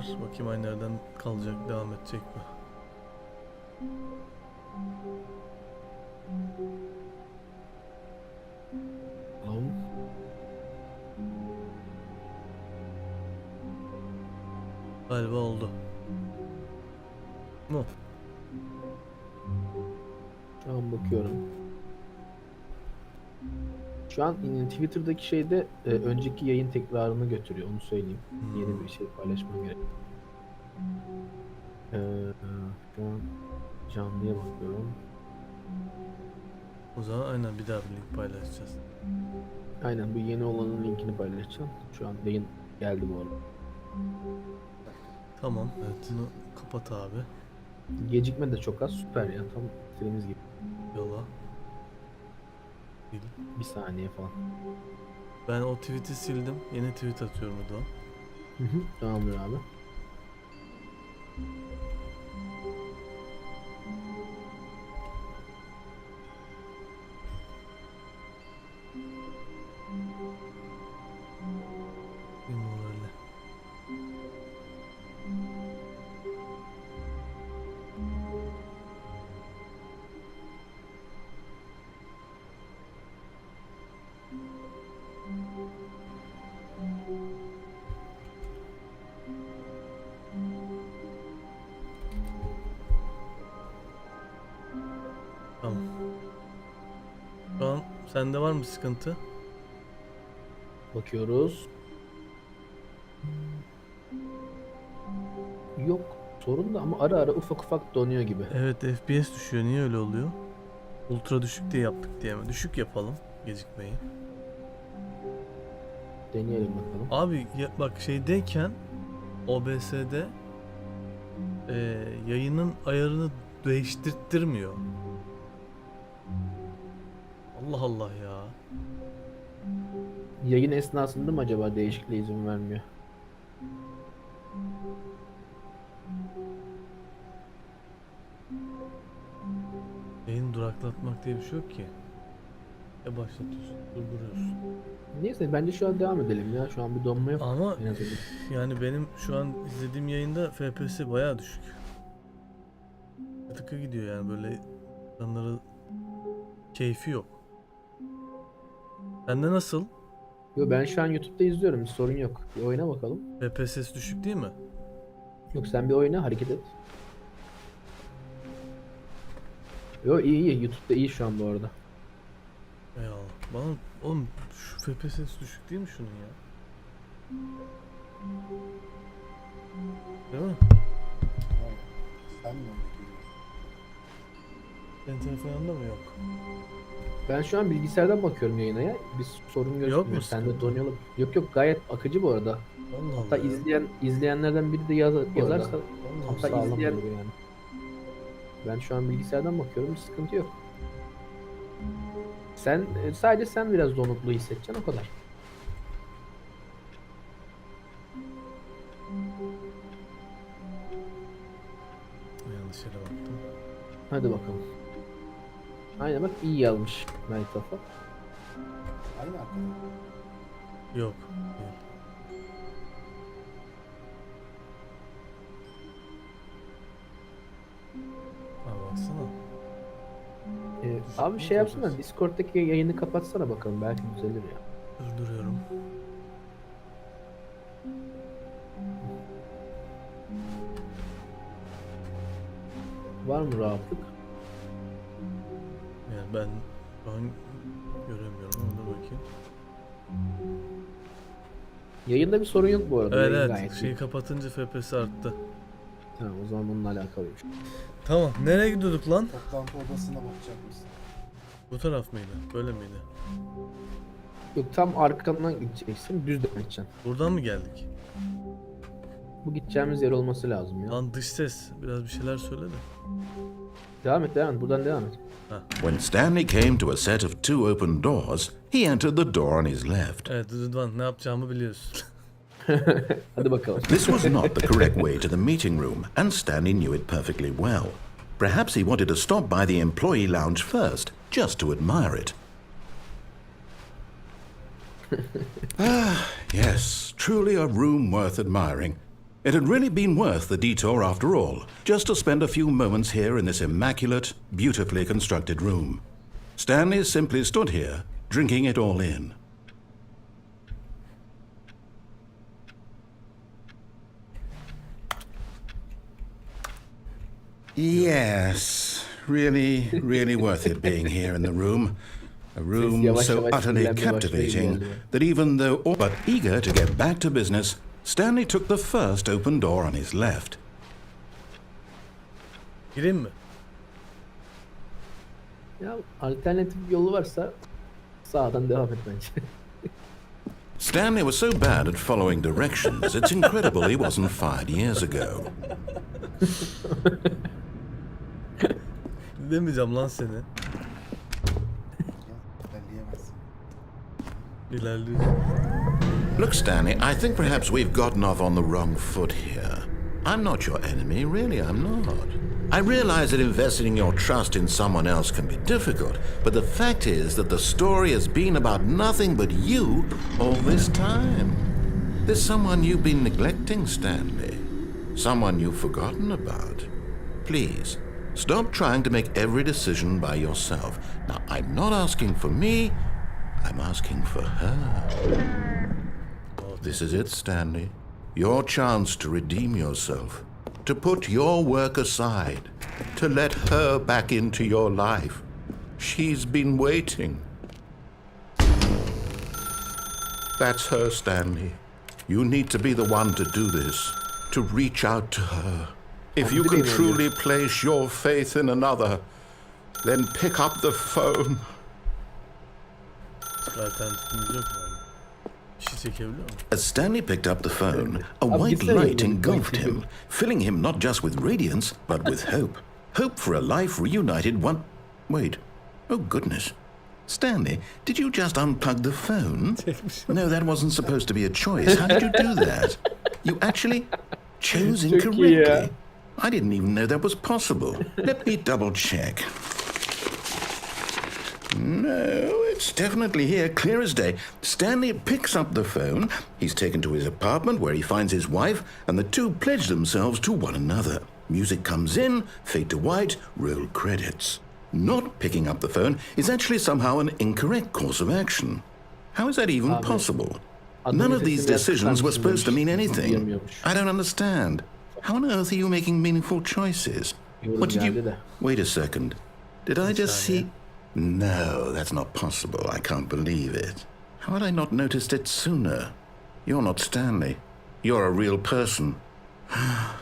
tekrar. Bakayım aynı yerden kalacak, devam edecek mi? Tamam. Galiba oldu. Mu? Şu an bakıyorum. Şu an Twitter'daki şeyde önceki yayın tekrarını götürüyor. Onu söyleyeyim. Yeni bir şey paylaşmam gerek. E, Şu an canlıya bakıyorum. O zaman aynen bir daha bir link paylaşacağız. Aynen bu yeni olanın linkini paylaşacağım. Şu an yayın geldi bu arada. Tamam. Evet. Bunu kapat abi. Gecikme de çok az. Süper ya. Tam istediğimiz gibi. Yola. Sil. Bir saniye falan. Ben o tweet'i sildim. Yeni tweet atıyorum o zaman. Tamamdır abi. Bir moralle. Tamam. Şu an sende var mı sıkıntı? Bakıyoruz. Yok. Sorun da ama ara ara ufak ufak donuyor gibi. Evet, FPS düşüyor. Niye öyle oluyor? Ultra düşük diye yaptık diye mi? Düşük yapalım gecikmeyi. Deneyelim bakalım. Abi bak şeydeyken OBS'de yayının ayarını değiştirtmiyor. Allah Allah ya. Yayın esnasında mı acaba değişikliğe izin vermiyor? Yayını duraklatmak diye bir şey yok ki. Ya başlatıyorsun, durduruyorsun. Neyse bence şu an devam edelim ya. Şu an bir donma yok. Ama En azından. yani benim şu an izlediğim yayında FPS bayağı düşük. Tıkı gidiyor yani, böyle insanların keyfi yok. Sende nasıl? Yo, ben şu an YouTube'da izliyorum. Bir sorun yok. Bir oyna bakalım. FPS düşük değil mi? Yok sen bir oyna, hareket et. Yo iyi iyi. YouTube'da iyi şu an bu arada. Eyvallah. Bana oğlum şu FPS düşük değil mi şunun ya? Değil mi? Sen mi onu Senin telefonunda mı yok? Ben şu an bilgisayardan bakıyorum yayına ya. Bir sorun gözükmüyor. mu Sende sıkıntı? donuyor. Yok yok, gayet akıcı bu arada. Allah Hatta Allah ya. izleyenlerden biri de yazarsa Allah hatta Allah. izleyen yani. Ben şu an bilgisayardan bakıyorum. Bir sıkıntı yok. Sen sadece sen biraz donuklu hissedeceksin, o kadar. Yanlış yere baktım. Hadi bakalım. Aynen bak, iyi yazmış Night Off'a. Aynı arkadaş. Yok. Değil. Abi baksana. Abi şey yapsana, Discord'daki yayını kapatsana bakalım, belki düzelir ya. Durduruyorum. Var mı rahatlık? Yani ben şu an göremiyorum ama dur bakayım. Yayında bir sorun yok bu arada. Evet Yayın evet, gayet şeyi iyi. kapatınca FPS arttı. Tamam, o zaman bununla alakalıymış. Tamam, nereye gidiyorduk lan? Toplantı odasına bakacak mısın? Bu taraf mıydı? Böyle miydi? Yok, tam arkamdan gideceksin, düz devam edeceksin. Buradan mı geldik? Bu gideceğimiz yer olması lazım ya. Lan dış ses, biraz bir şeyler söyle de. Devam et, buradan devam et. When Stanley came to a set of two open doors, he entered the door on his left. Evet Rıdvan, ne yapacağımı biliyorsun. Hadi bakalım. This was not the correct way to the meeting room, and Stanley knew it perfectly well. Perhaps he wanted to stop by the employee lounge first, just to admire it. Yes, truly a room worth admiring. It had really been worth the detour after all, just to spend a few moments here in this immaculate, beautifully constructed room. Stanley simply stood here, drinking it all in. Yes, really worth it being here in the room. A room so utterly captivating that even though all but eager to get back to business, Stanley took the first open door on his left. Gireyim mi? Ya alternatif bir yolu varsa sağdan devam et bence. Stanley was so bad at following directions, it's incredible he wasn't fired years ago. Demeyeceğim lan seni. İlerleyemezsin. İlerleyeceğim. Look, Stanley, I think perhaps we've gotten off on the wrong foot here. I'm not your enemy, really, I'm not. I realize that investing your trust in someone else can be difficult, but the fact is that the story has been about nothing but you all this time. There's someone you've been neglecting, Stanley. Someone you've forgotten about. Please, stop trying to make every decision by yourself. Now, I'm not asking for me, I'm asking for her. This is it, Stanley. Your chance to redeem yourself. To put your work aside. To let her back into your life. She's been waiting. That's her, Stanley. You need to be the one to do this. To reach out to her. If you can truly place your faith in another, then pick up the phone. Alternatifimiz yok mu yani? İşi çekebiliyor mu? As Stanley picked up the phone, a white light engulfed him, filling him not just with radiance, but with hope. Hope for a life reunited one... Wait. Oh, goodness. Stanley, did you just unplug the phone? No, that wasn't supposed to be a choice. How did you do that? You actually chose incorrectly. I didn't even know that was possible. Let me double check. No, it's definitely here, clear as day. Stanley picks up the phone. He's taken to his apartment where he finds his wife, and the two pledge themselves to one another. Music comes in, fade to white, roll credits. Not picking up the phone is actually somehow an incorrect course of action. How is that even possible? None of these decisions were supposed to mean anything. I don't understand. How on earth are you making meaningful choices? What did you... Wait a second. Did I just see... No, that's not possible. I can't believe it. How had I not noticed it sooner? You're not Stanley. You're a real person. I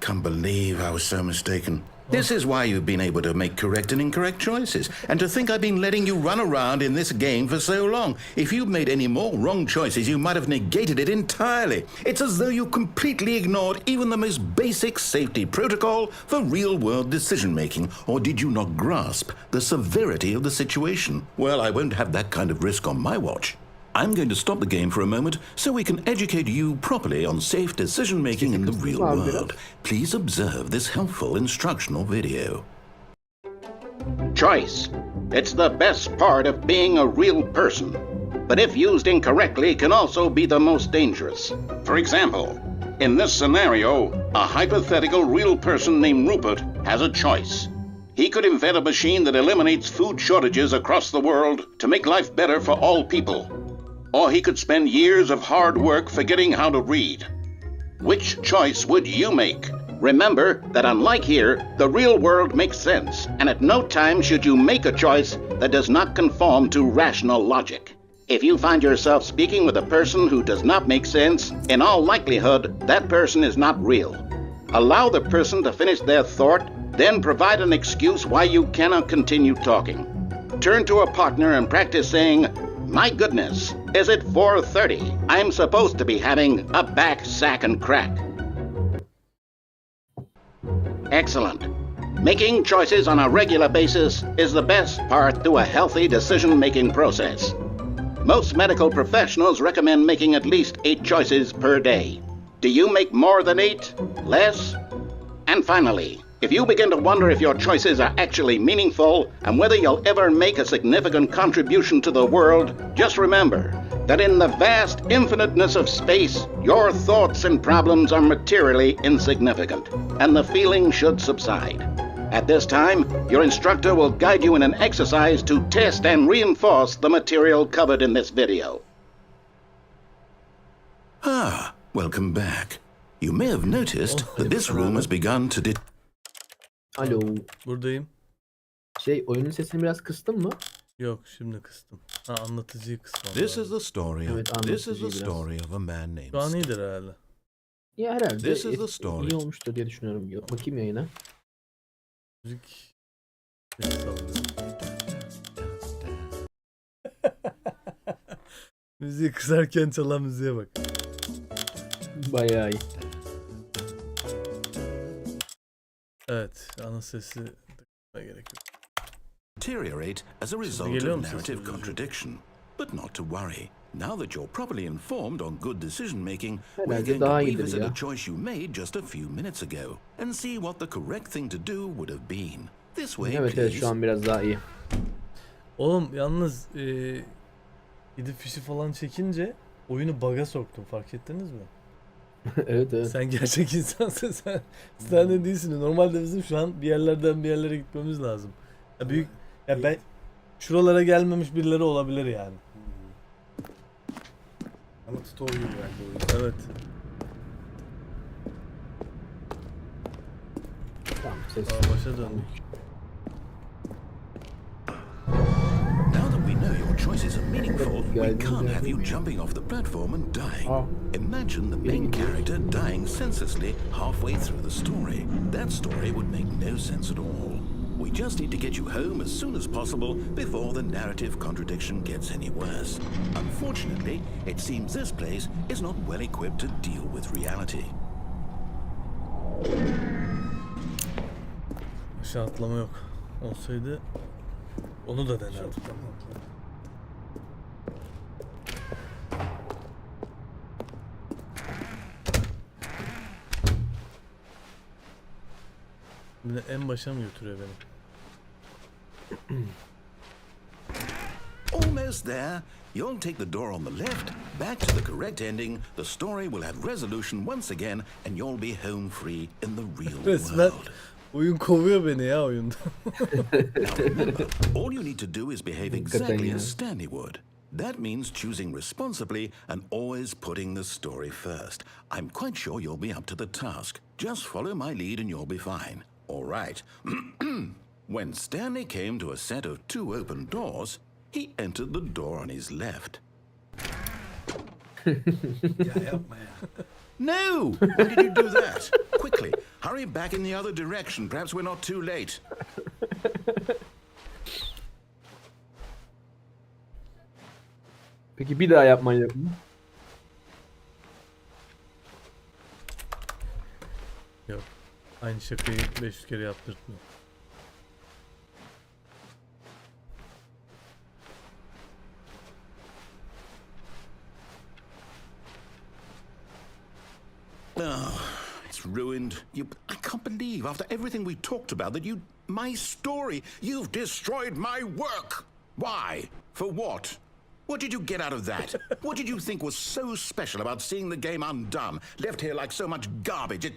can't believe I was so mistaken. This is why you've been able to make correct and incorrect choices. And to think I've been letting you run around in this game for so long. If you'd made any more wrong choices, you might have negated it entirely. It's as though you completely ignored even the most basic safety protocol for real-world decision-making. Or did you not grasp the severity of the situation? Well, I won't have that kind of risk on my watch. I'm going to stop the game for a moment so we can educate you properly on safe decision-making in the real world. Please observe this helpful instructional video. Choice. It's the best part of being a real person. But if used incorrectly, can also be the most dangerous. For example, in this scenario, a hypothetical real person named Rupert has a choice. He could invent a machine that eliminates food shortages across the world to make life better for all people. Or he could spend years of hard work forgetting how to read. Which choice would you make? Remember that unlike here, the real world makes sense, and at no time should you make a choice that does not conform to rational logic. If you find yourself speaking with a person who does not make sense, in all likelihood, that person is not real. Allow the person to finish their thought, then provide an excuse why you cannot continue talking. Turn to a partner and practice saying, "My goodness, is it 4:30? I'm supposed to be having a back, sack, and crack." Excellent. Making choices on a regular basis is the best part to a healthy decision-making process. Most medical professionals recommend making at least 8 choices per day. Do you make more than 8? Less? And finally, If you begin to wonder if your choices are actually meaningful and whether you'll ever make a significant contribution to the world, just remember that in the vast infiniteness of space, your thoughts and problems are materially insignificant, and the feeling should subside. At this time, your instructor will guide you in an exercise to test and reinforce the material covered in this video. Ah, welcome back. You may have noticed that this room has begun to Alo. Buradayım. Oyunun sesini biraz kıstın mı? Yok, şimdi kıstım. Ha, anlatıcıyı kısmam This lazım. is the story. Evet, This is the anlatıcıyı biraz. story of a man named Şu an iyidir herhalde. Ya herhalde This is the story. iyi olmuştur diye düşünüyorum. Bakayım yayına. Müzik sesi sallıyorum. Müziği kısarken çalan müziğe bak. Bayağı iyi. Evet, ana sesi gerek yok. deteriorate as a result geliyor of mu narrative sesim? contradiction. But not to worry. Now that you're properly informed on good decision making, we're Herhalde going to daha iyidir revisit ya. a choice you made just a few minutes ago and see what the correct thing to do would have been. This way, Evet please. şu an biraz daha iyi. Oğlum yalnız gidip fişi falan çekince oyunu bug'a soktum, fark ettiniz mi? Evet. Sen gerçek insansın, sen Stanley değilsin. Normalde bizim şu an bir yerlerden bir yerlere gitmemiz lazım. Ya büyük, ya ben şuralara gelmemiş birileri olabilir yani. Ama tutorial belki oyun. Evet. Tamam ses. Başa döndük. Now that we know your choices are meaningful, we Guiding can't have them. you jumping off the platform and dying. Oh. Imagine the main character dying senselessly halfway through the story. That story would make no sense at all. We just need to get you home as soon as possible before the narrative contradiction gets any worse. Unfortunately, it seems this place is not well equipped to deal with reality. Aşağı atlama yok. Olsaydı onu da denerdim. Bir de en başa mı götürüyor beni? Almost there. You'll take the door on the left, back to the correct ending. The story will have resolution once again, and you'll be home free in the real Resmen world. oyun kovuyor beni ya oyunda. All you need to do is behave exactly as Stanley would. That means choosing responsibly and always putting the story first. I'm quite sure you'll be up to the task. Just follow my lead and you'll be fine. All right. When Stanley came to a set of 2 open doors, he entered the door on his left. No! Why did you do that? Quickly, hurry back in the other direction. Perhaps we're not too late. Peki bir daha yapman yok mu? Yok. Aynı şakayı 500 kere yaptırtmıyor. Oh, it's ruined. I can't believe, after everything we talked about, that my story, you've destroyed my work. Why? For what? What did you get out of that? What did you think was so special about seeing the game undone, left here like so much garbage?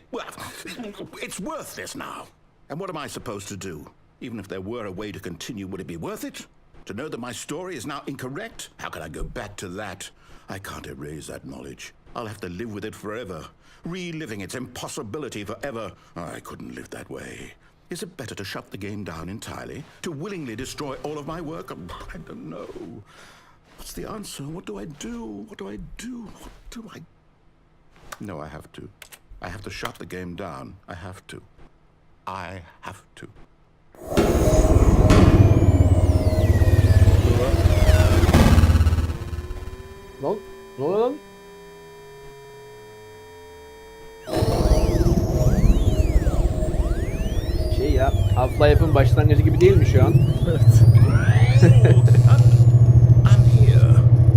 It's worthless now. And what am I supposed to do? Even if there were a way to continue, would it be worth it? To know that my story is now incorrect? How can I go back to that? I can't erase that knowledge. I'll have to live with it forever, reliving its impossibility forever. I couldn't live that way. Is it better to shut the game down entirely? To willingly destroy all of my work? I don't know. What's the answer? What do I do? What do I do? What do I... No, I have to. I have to shut the game down. I have to. I have to. Lan? Ne oluyor lan? Ya Half-Life'ın başlangıcı gibi değil mi şu an? Evet. I'm here.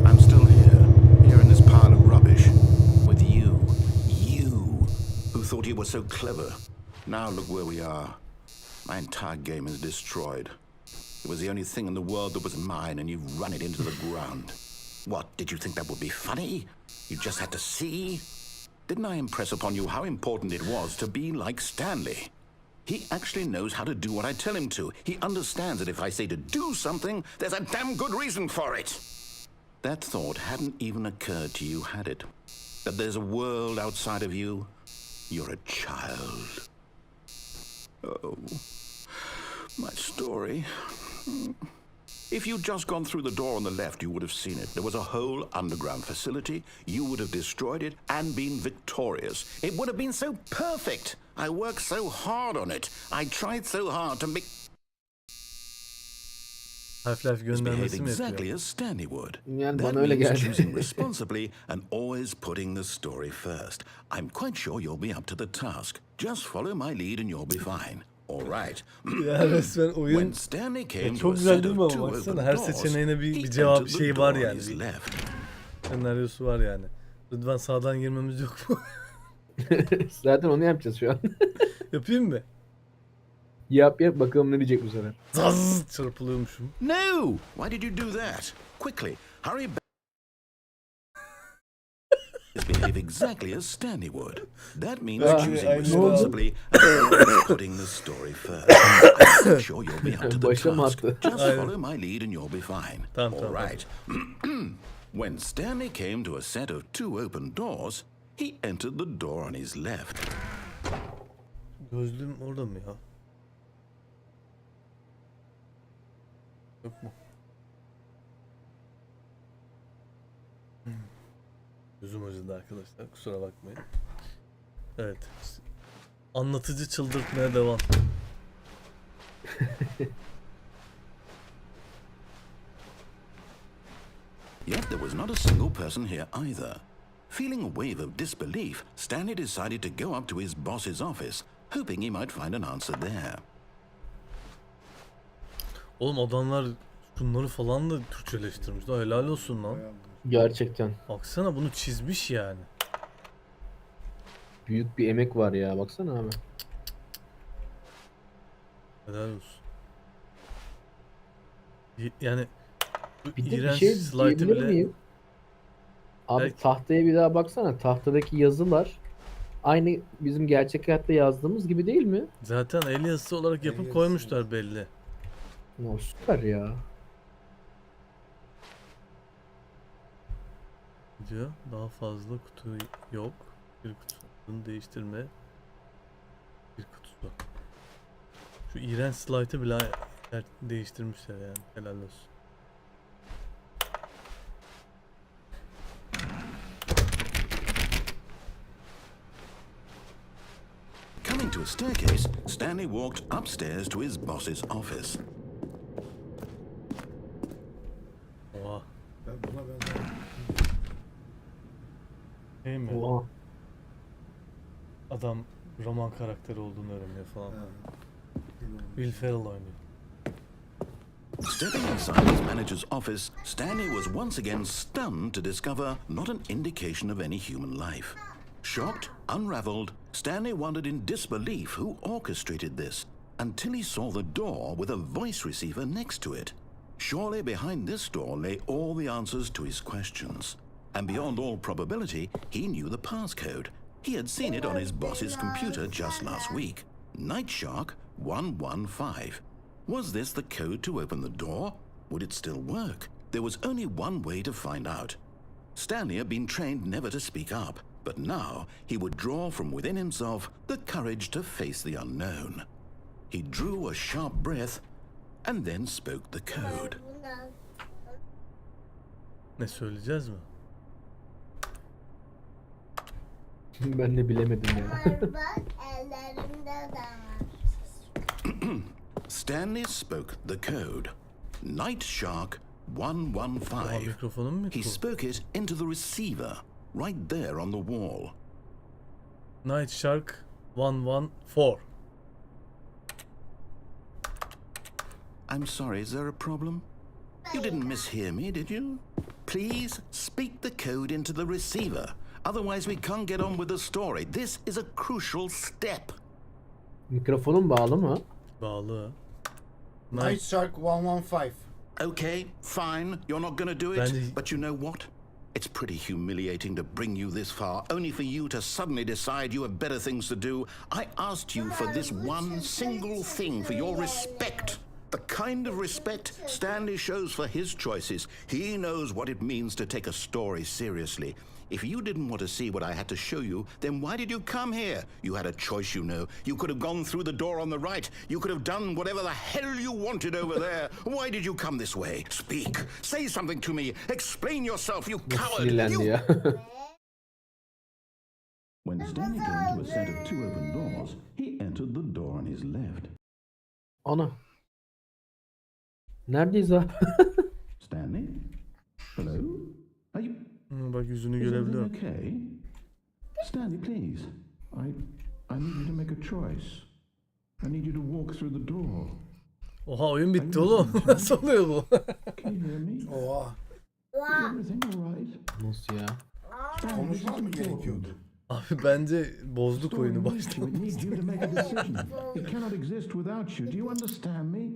I'm still here in this pile of rubbish, with you who thought you were so clever. Now look where we are. My entire game is destroyed. It was the only thing in the world that was mine, and you've run it into the ground. What, did you think that would be funny? You just had to see? Didn't I impress upon you how important it was to be like Stanley? He actually knows how to do what I tell him to. He understands that if I say to do something, there's a damn good reason for it. That thought hadn't even occurred to you, had it? That there's a world outside of you? You're a child. Oh, my story. If you'd just gone through the door on the left, you would have seen it. There was a whole underground facility. You would have destroyed it and been victorious. It would have been so perfect. I worked so hard on it. I tried so hard to make Half-Life behave göndermesi mi exactly yapıyor? as Stanley would. Yani That bana öyle means geldi. choosing responsibly and always putting the story first. I'm quite sure you'll be up to the task. Just follow my lead and you'll be fine. All right. Ya resmen oyun When Stanley came to çok a güzel set değil mi of ama two baksana open her doors, seçeneğine bir he cevap entered the şey var door on yani. his Bir left. senaryosu var yani. Rıdvan sağdan girmemiz yok mu? Zaten onu yapacağız şu an. Yapayım mı? Yap bakalım ne diyecek bu sefer. Zaz çarpılıyormuşum. No! Why did you do that? Quickly, hurry back. Behave exactly as Stanley would. That means Ah, choosing I know. responsibly and always putting the story first. I'm sure you'll be up to the Başa mı task. attı? Just Aynen. follow my lead and you'll be fine. Tamam, All tamam. right. When Stanley came to a set of two open doors, he entered the door on his left. Gözlüğüm orada mı ya? Yok mu? Gözüm acıdı arkadaşlar. Kusura bakmayın. Evet. Anlatıcı çıldırtmaya devam. Yet there was not a single person here either. Feeling a wave of disbelief, Stanley decided to go up to his boss's office, hoping he might find an answer there. Oğlum adamlar bunları falan da Türkçeleştirmiş. Daha helal olsun lan. Gerçekten. Baksana bunu çizmiş yani. Büyük bir emek var ya. Baksana abi. Helal olsun. Yani bu Bir de bir iğrenç şey slide'ı diyebilir bile miyim? Abi Belki- tahtaya bir daha baksana. Tahtadaki yazılar aynı bizim gerçek hayatta yazdığımız gibi değil mi? zaten el yazısı olarak yapıp yazısı. koymuşlar belli. O süper ya. Diyor. Daha fazla kutu yok. Bir kutusunu değiştirme. Bir kutusu. Şu iğrenç slide'ı bile değiştirmişler yani. Helal olsun. Coming to a staircase, Stanley walked upstairs to his boss's office. Oha. Ben buna benzer. Şey mi? Oha. Adam roman karakteri olduğunu öğreniyor falan. Ha. Will Ferrell oynuyor. Stepping inside his manager's office, Stanley was once again stunned to discover not an indication of any human life. Shocked, unraveled, Stanley wondered in disbelief who orchestrated this, until he saw the door with a voice receiver next to it. Surely behind this door lay all the answers to his questions. And beyond all probability, he knew the passcode. He had seen it on his boss's computer just last week. Night Shark 115. Was this the code to open the door? Would it still work? There was only one way to find out. Stanley had been trained never to speak up, but now he would draw from within himself the courage to face the unknown. He drew a sharp breath and then spoke the code. Ne söyleyeceğiz mi? Ben de bilemedim ya. Bak ellerimde de var. Stanley spoke the code. Night Shark Oha 115. mikrofonum mu He gitti? spoke it into the receiver, right there on the wall. Night Shark 114. I'm sorry, is there a problem? You didn't mishear me, did you? Please speak the code into the receiver. Otherwise, we can't get on with the story. This is a crucial step. Mikrofonun bağlı mı? Bağlı. Night Shark 115. Okay, fine, you're not gonna do it. Bence- But you know what? It's pretty humiliating to bring you this far, only for you to suddenly decide you have better things to do. I asked you for this one single thing, for your respect. The kind of respect Stanley shows for his choices. He knows what it means to take a story seriously. If you didn't want to see what I had to show you, then why did you come here? You had a choice, you know. You could have gone through the door on the right. You could have done whatever the hell you wanted over there. Why did you come this way? Speak. Say something to me. Explain yourself, you Nasıl coward. sinirlendi ya? When Stanley came to a set of 2 open doors, he entered the door on his left. Ana. Neredeyiz abi? Stanley? Hello? Are you... Bak yüzünü Is everything görebiliyorum. okay? Stanley, please. I need you to make a choice. I need you to walk through the door. Oha oyun bitti oğlum. Nasıl oluyor bu? Can you hear me? Oha. Is everything alright? Nasıl ya? Stanley, this is Konuşmak mı important. gerekiyordu? Abi bence bozduk Story oyunu needs you. It baştan. needs you to make a decision. It cannot exist without you. Do you understand me?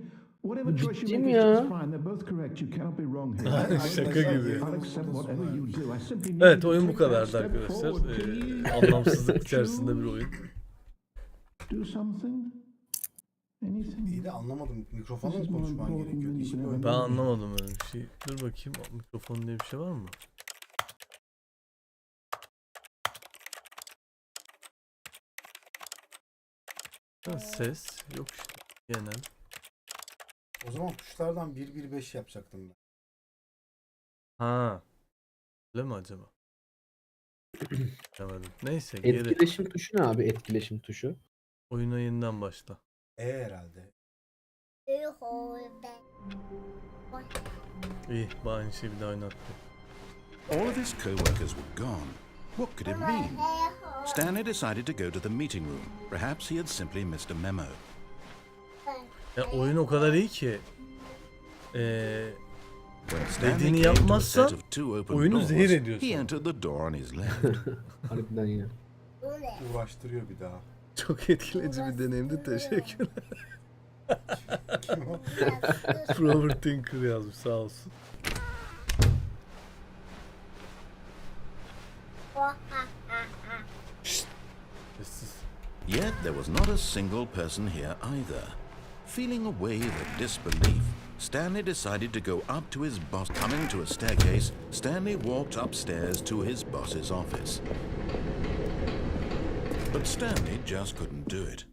Whatever choice you Ciddi make mi is ya? just fine. They're both correct. You cannot be wrong here. Şaka gibi. I'll accept whatever you do. I simply need Evet you to oyun bu take that kadardı step arkadaşlar. forward, please. Anlamsızlık içerisinde bir oyun. Do something. Anything. İyi de anlamadım. Mikrofonla This mı is more konuşman important gerekiyor? than Hiçbir you oyun. can Ben ever anlamadım öyle bir şey. Dur bakayım mikrofon diye bir şey var mı? Ha, ses yok işte genel. O zaman tuşlardan 1-1-5 yapacaktım ben. Ha. Öyle mi acaba? Demedim. Neyse geri. Etkileşim tuşu ne abi? Etkileşim tuşu. Oyuna yeniden başla. Herhalde. İyi bana aynı şeyi bir daha oynattı. All of his co-workers were gone. What could it mean? Stanley decided to go to the meeting room. Perhaps he had simply missed a memo. Ya oyun o kadar iyi ki When Stanley dediğini came to a yapmazsan set of 2 open oyunu doors, zehir ediyorsun. he entered the door on his left. Harbiden ya. Uğraştırıyor bir daha. çok etkileyici bir deneyimdi. Teşekkürler. Kim o? Robert Tinker yazmış sağ olsun. Sessiz. Yet there was not a single person here either. Feeling a wave of disbelief, Stanley decided to go up to his boss. Coming to a staircase, Stanley walked upstairs to his boss's office. But Stanley just couldn't do it.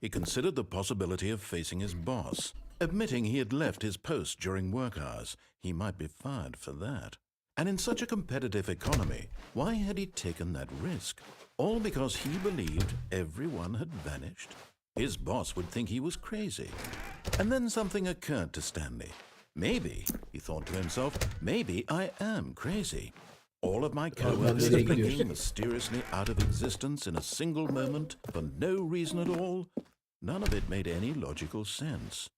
He considered the possibility of facing his boss. Admitting he had left his post during work hours, he might be fired for that. And in such a competitive economy, why had he taken that risk? All because he believed everyone had vanished? His boss would think he was crazy. And then something occurred to Stanley. Maybe, he thought to himself, maybe I am crazy. All of my co-workers nereye have gidiyorsun? been mysteriously out of existence in a single moment for no reason at all. None of it made any logical sense.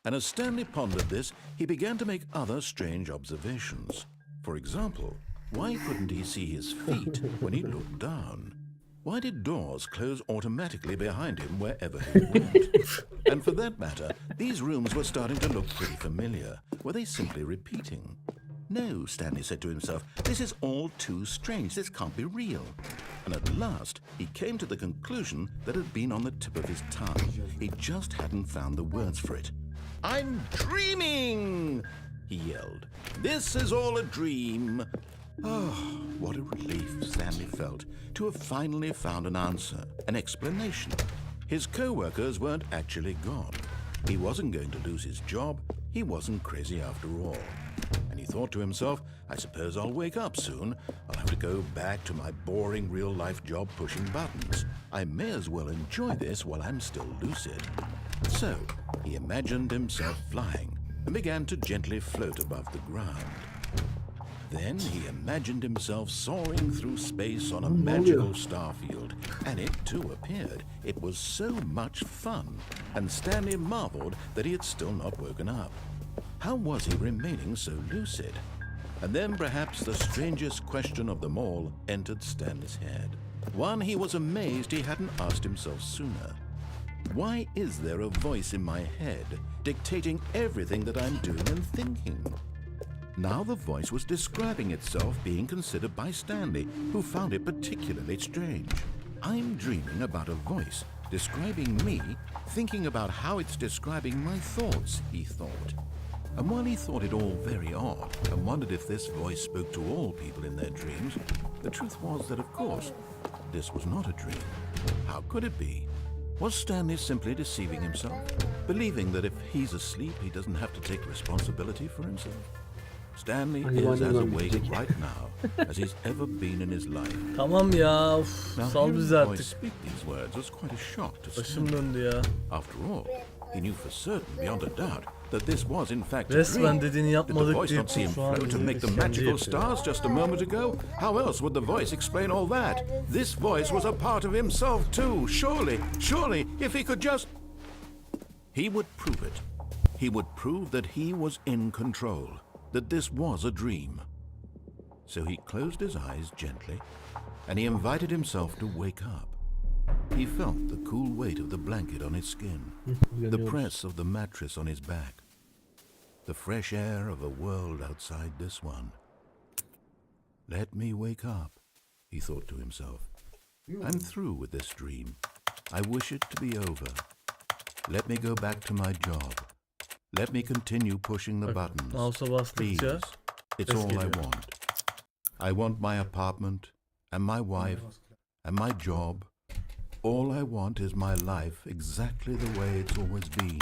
And as Stanley pondered this, he began to make other strange observations. For example, why couldn't he see his feet when he looked down? Why did doors close automatically behind him wherever he went? And for that matter, these rooms were starting to look pretty familiar. Were they simply repeating? No, Stanley said to himself, this is all too strange. This can't be real. And at last, he came to the conclusion that had been on the tip of his tongue. He just hadn't found the words for it. I'm dreaming! He yelled. This is all a dream. Oh, what a relief Stanley felt to have finally found an answer, an explanation. His co-workers weren't actually gone. He wasn't going to lose his job. He wasn't crazy after all. And he thought to himself, I suppose I'll wake up soon. I'll have to go back to my boring real-life job pushing buttons. I may as well enjoy this while I'm still lucid. So, he imagined himself flying and began to gently float above the ground. Then he imagined himself soaring through space on a magical starfield, and it too appeared. It was so much fun, and Stanley marveled that he had still not woken up. How was he remaining so lucid? And then perhaps the strangest question of them all entered Stanley's head. One he was amazed he hadn't asked himself sooner. Why is there a voice in my head dictating everything that I'm doing and thinking? Now the voice was describing itself being considered by Stanley, who found it particularly strange. I'm dreaming about a voice describing me, thinking about how it's describing my thoughts, he thought. And while he thought it all very odd and wondered if this voice spoke to all people in their dreams, the truth was that, of course, this was not a dream. How could it be? Was Stanley simply deceiving himself, believing that if he's asleep, he doesn't have to take responsibility for himself? Stanley is as awake right now as he's ever been in his life. Tamam ya, uf, Now, sal hearing bizi the voice artık. speak these words was quite a shock to Başım Stanley. döndü ya. After all, he knew for certain, beyond a doubt, that this was in fact a Resmen dream. dediğini Did the yapmadık voice diye not see him şu an float and bize make the işkence magical yapıyor. stars just a moment ago? How else would the voice explain all that? This voice was a part of himself too. Surely, if he could just... He would prove it. He would prove that he was in control, that this was a dream. So he closed his eyes gently, and he invited himself to wake up. He felt the cool weight of the blanket on his skin, the press of the mattress on his back, the fresh air of a world outside this one. Let me wake up, he thought to himself. I'm through with this dream. I wish it to be over. Let me go back to my job. Let me continue pushing the buttons. Mouse'a Please, bastıkça it's ses all I geliyor. want. I want my apartment and my wife and my job. All I want is my life exactly the way it's always been.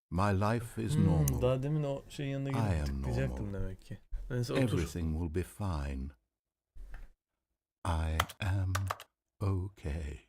My life is normal. Daha demin o şeyin yanına I gidip am tıklayacaktım normal. demek ki. Neyse otur. Everything will be fine. I am okay.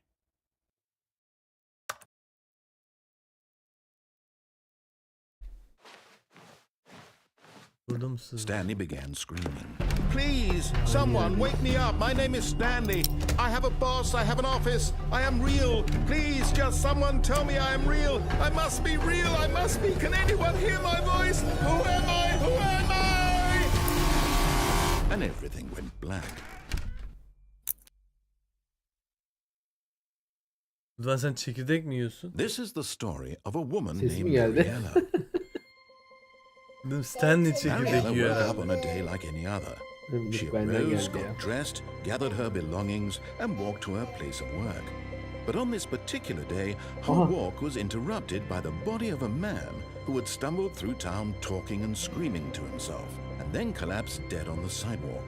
Burada mısın? Stanley began screaming. Please, someone wake me up. My name is Stanley. I have a boss. I have an office. I am real. Please, just someone tell me I am real. I must be real. I must be. Can anyone hear my voice? Who am I? Who am I? And everything went blank. Rıdvan sen çekirdek mi yiyorsun? This is the story of a woman Sesim named geldi. Gabriella. Dedim Stanley çekirdek Gabriella yiyor woke up herhalde. on a day like any other. She Benden arose, geldi ya. got dressed, gathered her belongings, and walked to her place of work. But on this particular day, her walk was interrupted by the body of a man who had stumbled through town talking and screaming to himself, and then collapsed dead on the sidewalk.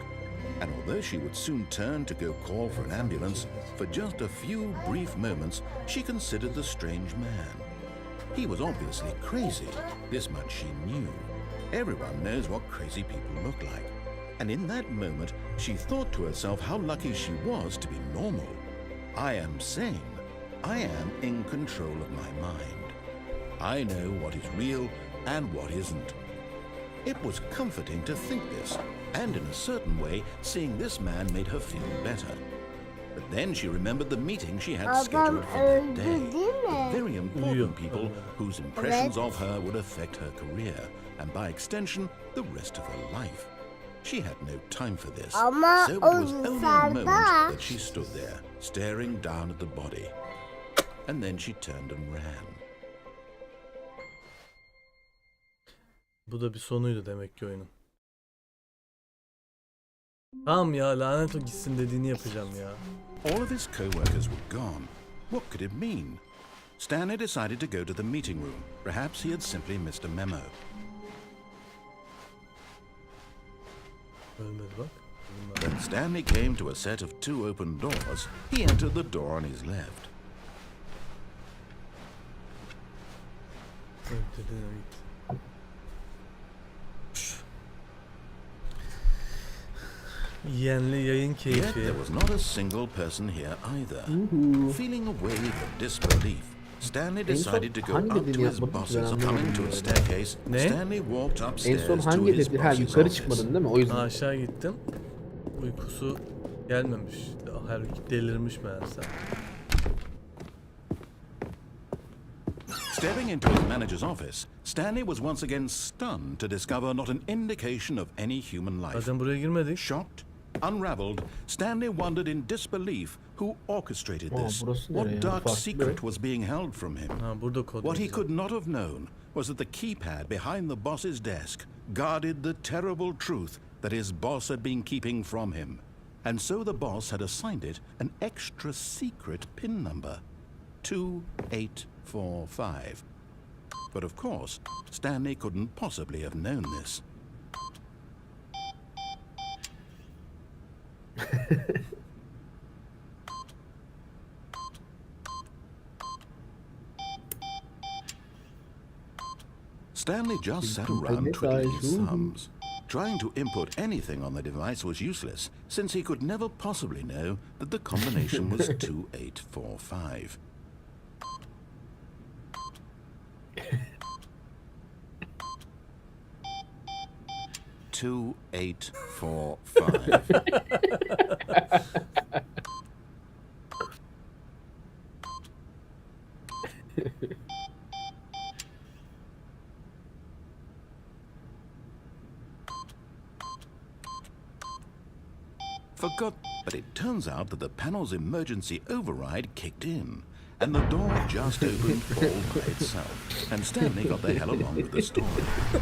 And although she would soon turn to go call for an ambulance, for just a few brief moments, she considered the strange man. He was obviously crazy. This much she knew. Everyone knows what crazy people look like. And in that moment, she thought to herself how lucky she was to be normal. I am sane. I am in control of my mind. I know what is real and what isn't. It was comforting to think this, and in a certain way, seeing this man made her feel better. But then she remembered the meeting she had scheduled for that day. The very important people whose impressions of her would affect her career, and by extension, the rest of her life. She had no time for this, Ama so it o was only a moment Serdar. that she stood there, staring down at the body. And then she turned and ran. Bu da bir sonuydu demek ki oyunun. Tamam ya, lanet o gitsin dediğini yapacağım ya. All of his co-workers were gone. What could it mean? Stanley decided to go to the meeting room. Perhaps he had simply missed a memo. Ölmedi bak. When Stanley came to a set of 2 open doors, he entered the door on his left. Yenli yayın Yet keyfi. there was not a single person here either. Feeling a wave of disbelief, Stanley decided to go hangi up to dediğini his yapmadık bosses. ben Coming anlamadım to bu a arada. staircase, Ne? Stanley walked En upstairs son to hangi his dedi? Ha boss's yukarı office. çıkmadın değil mi? O yüzden. Aşağı gittim. Uykusu gelmemiş. Halbuki delirmiş meğerse. Stepping into his manager's office, Stanley was once again stunned to discover not an indication of any human life. Zaten buraya girmedik. Shocked, Unraveled, Stanley wondered in disbelief who orchestrated Aa, this. burası nereye? What dark Farklı. secret was being held from him? Ha burada kod What he yazıyor. could not have known was that the keypad behind the boss's desk guarded the terrible truth that his boss had been keeping from him. And so the boss had assigned it an extra secret PIN number, 2845. But of course, Stanley couldn't possibly have known this. Stanley just sat around twiddling his thumbs. Trying to input anything on the device was useless, since he could never possibly know that the combination was 2845. Two, 8, 4, 5. Forgot, but it turns out that the panel's emergency override kicked in, and the door just opened all by itself, and Stanley got the hell along with the story.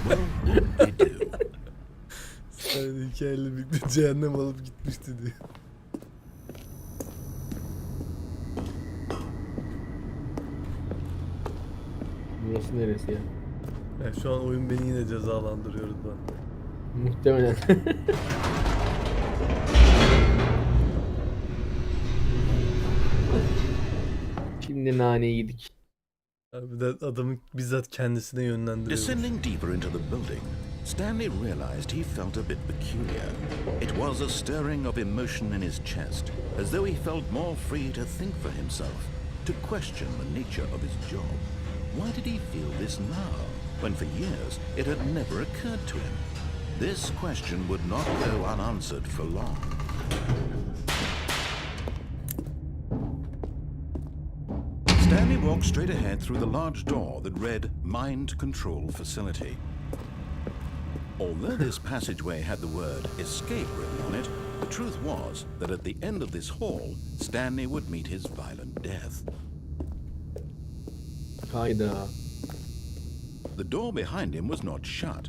Well, wouldn't they do? Yani hikayeyle birlikte cehennem alıp gitmişti diye. Burası neresi ya? Yani şu an oyun beni yine cezalandırıyoruz ben. Muhtemelen. Şimdi nane yedik. Harbiden adamın bizzat kendisine yönlendiriyor. Descending deeper into the building, Stanley realized he felt a bit peculiar. It was a stirring of emotion in his chest, as though he felt more free to think for himself, to question the nature of his job. Why did he feel this now, when for years it had never occurred to him? This question would not go unanswered for long. Stanley walked straight ahead through the large door that read Mind Control Facility. Although this passageway had the word escape written on it, the truth was that at the end of this hall, Stanley would meet his violent death. Hayda. The door behind him was not shut.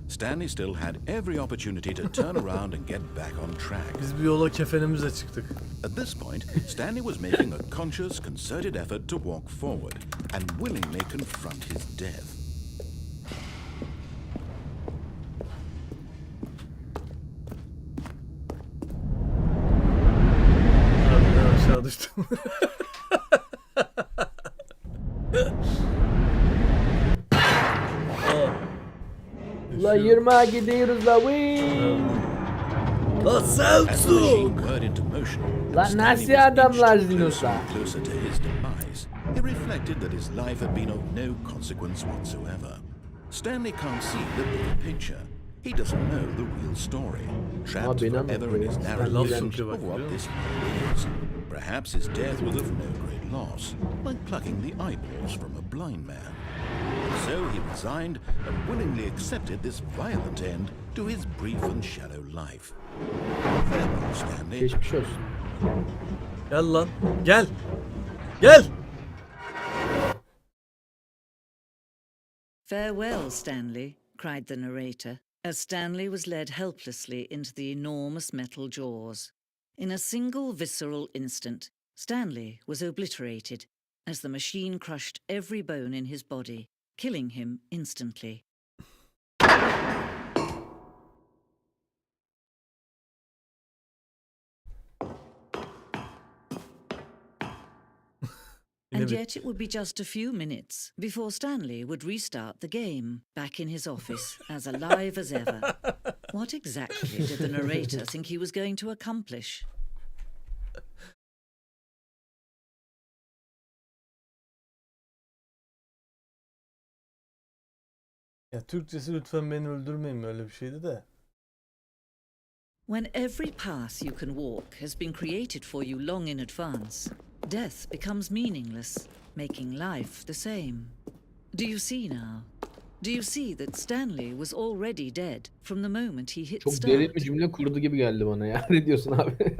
Stanley still had every opportunity to turn around and get back on track. Biz bir yola kefenimize çıktık. At this point, Stanley was making a conscious, concerted effort to walk forward and willingly confront his death. Harbiden aşağı düştüm. La yırmağa gidiyoruz la wii. La As the Selçuk! machine whirred into motion, Lan Stanley nasıl was adamlar inching closer Zinosa? and closer to his demise. He reflected that his life had been of no consequence whatsoever. Stanley can't see the bigger picture. He doesn't know the real story, trapped benim forever in his anlatıyorum. narrow Laf vision sokuyor bak, of what biliyor this world is. Perhaps his death was of no great loss, like plucking the eyeballs from a blind man. So he resigned and willingly accepted this violent end to his brief and shallow life. Farewell, Stanley. Geçmiş olsun. Gel lan. Gel. Gel. Farewell, Stanley, cried the narrator, as Stanley was led helplessly into the enormous metal jaws. In a single visceral instant, Stanley was obliterated as the machine crushed every bone in his body, killing him instantly. And yet it would be just a few minutes before Stanley would restart the game, back in his office, as alive as ever. What exactly did the narrator think he was going to accomplish? Ya Türkçesi lütfen beni öldürmeyin mi, öyle bir şeydi de. When every path you can walk has been created for you long in advance, death becomes meaningless, making life the same. Do you see now? Do you see that Stanley was already dead from the moment he hit Çok start? derin bir cümle kurdu gibi geldi bana ya. Ne diyorsun abi?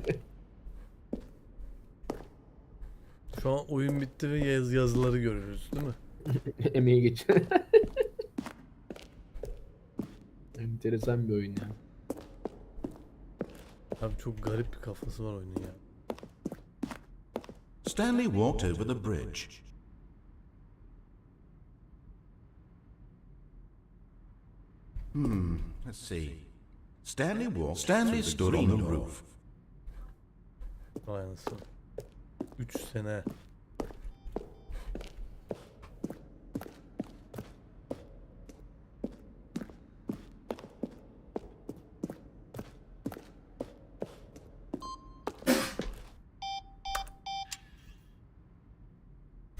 Şu an oyun bitti ve yazıları görüyoruz değil mi? Emeği geç. Enteresan bir oyun ya. Abi çok garip bir kafası var oyunun ya. Stanley walked over the bridge. Let's see. Stanley stood on the roof. Vay anasını. 3 sene.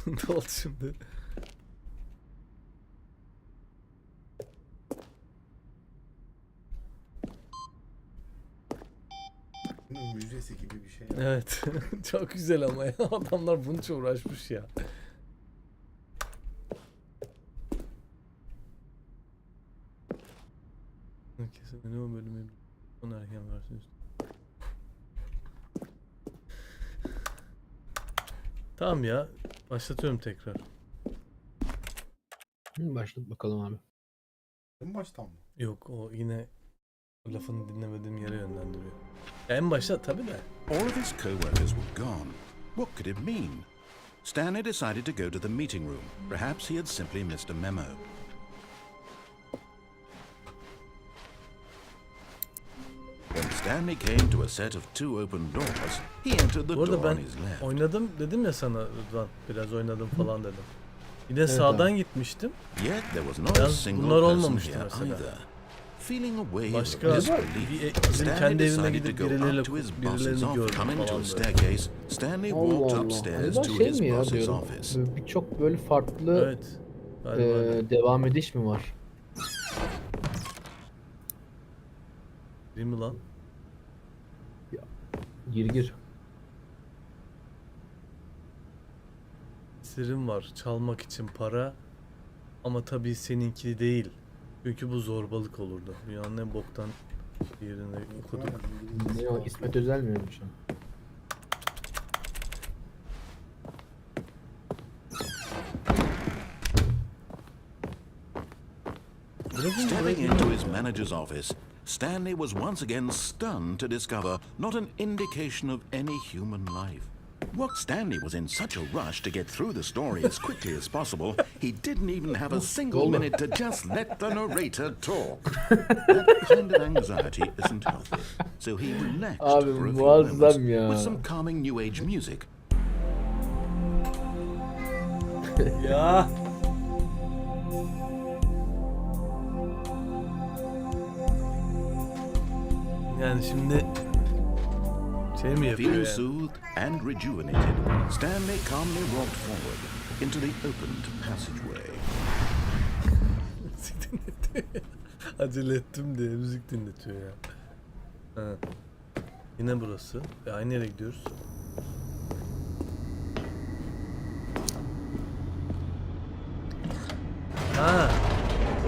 Ne oldu şimdi? Bunun müjdesi gibi bir şey. Evet. Çok güzel ama ya. Adamlar bunun için uğraşmış ya. Kesin ne o bölümü onu erken versiyon. Tamam ya. Başlatıyorum tekrar. Başlat bakalım abi. En baştan mı? Yok o yine lafını dinlemediğim yere yönlendiriyor. Ya en başta tabii de. All of his co-workers were gone. What could it mean? Stanley decided to go to the meeting room. Perhaps he had simply missed a memo. When Stanley came to a set of 2 open doors, he entered the Bu arada door on ben his left. oynadım dedim ya sana Rıdvan. Biraz oynadım falan dedim. Yine sağdan abi. gitmiştim. Yet there was not a Yalnız single bunlar person olmamıştı here mesela. either. Feeling a wave Başka of bir, disbelief, bizim Stanley kendi evine decided gidip to go birilerini up to his boss's gördüm office. Coming to falan a böyle. staircase, Stanley walked Allah Allah. upstairs Acaba to şey his mi ya boss's diyorum. office. Böyle birçok böyle farklı Evet. Galiba öyle. devam ediş mi var? Değil mi lan? Gir. Sırrım var. Çalmak için para. Ama tabii seninki değil. Çünkü bu zorbalık olurdu. Dünyanın en boktan yerine okuduk. Ne o? İsmet Özel miymiş o? Stepping into his manager's office, Stanley was once again stunned to discover not an indication of any human life. What Stanley was in such a rush to get through the story as quickly as possible, he didn't even have a single minute to just let the narrator talk. That kind of anxiety isn't healthy, so he relaxed Abi, for a few muazzam moments ya. with some calming new age music. Ya. Yani şimdi şey mi yapıyor Feeling yani? soothed and rejuvenated, Stanley calmly walked forward into the opened passageway. Müzik dinletiyor. Acele ettim diye müzik dinletiyor ya. Ha. Yine burası. Aynı yere gidiyoruz. Ha.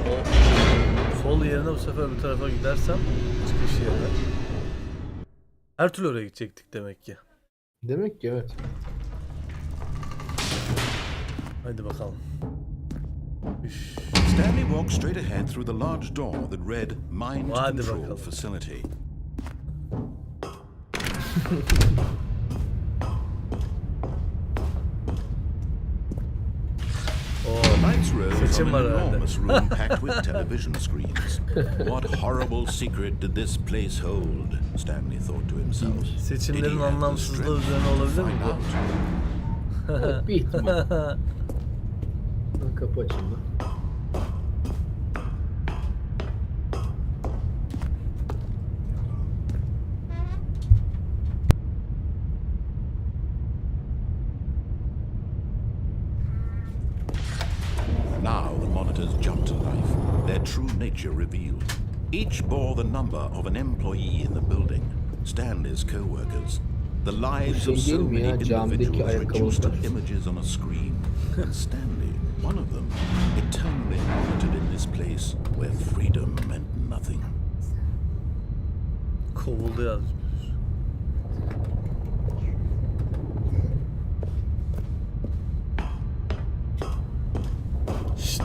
O sol yerine bu sefer bir tarafa gidersem çıkış yerine. Her türlü oraya gidecektik demek ki. Demek ki evet. Hadi bakalım. Üş. Stanley walked straight ahead through the large door that read Mind Hadi Control bakalım. Facility. Lights rose Seçim on var an herhalde. enormous room packed with television screens. What horrible secret did this place hold? Stanley thought to himself. Did he Seçimlerin have the anlamsızlığı strength üzerine to olabilir mi find bu? out? Bir ihtimal. Lan kapı açıldı. Now the monitors jumped to life, their true nature revealed. Each bore the number of an employee in the building, Stanley's co-workers. The lives of şey so değil mi many ya, camdaki individuals reduced to ayakkabılar? images on a screen. And Stanley one of them, eternally monitored in this place where freedom meant nothing. Kovuldu yazmış. Şşt.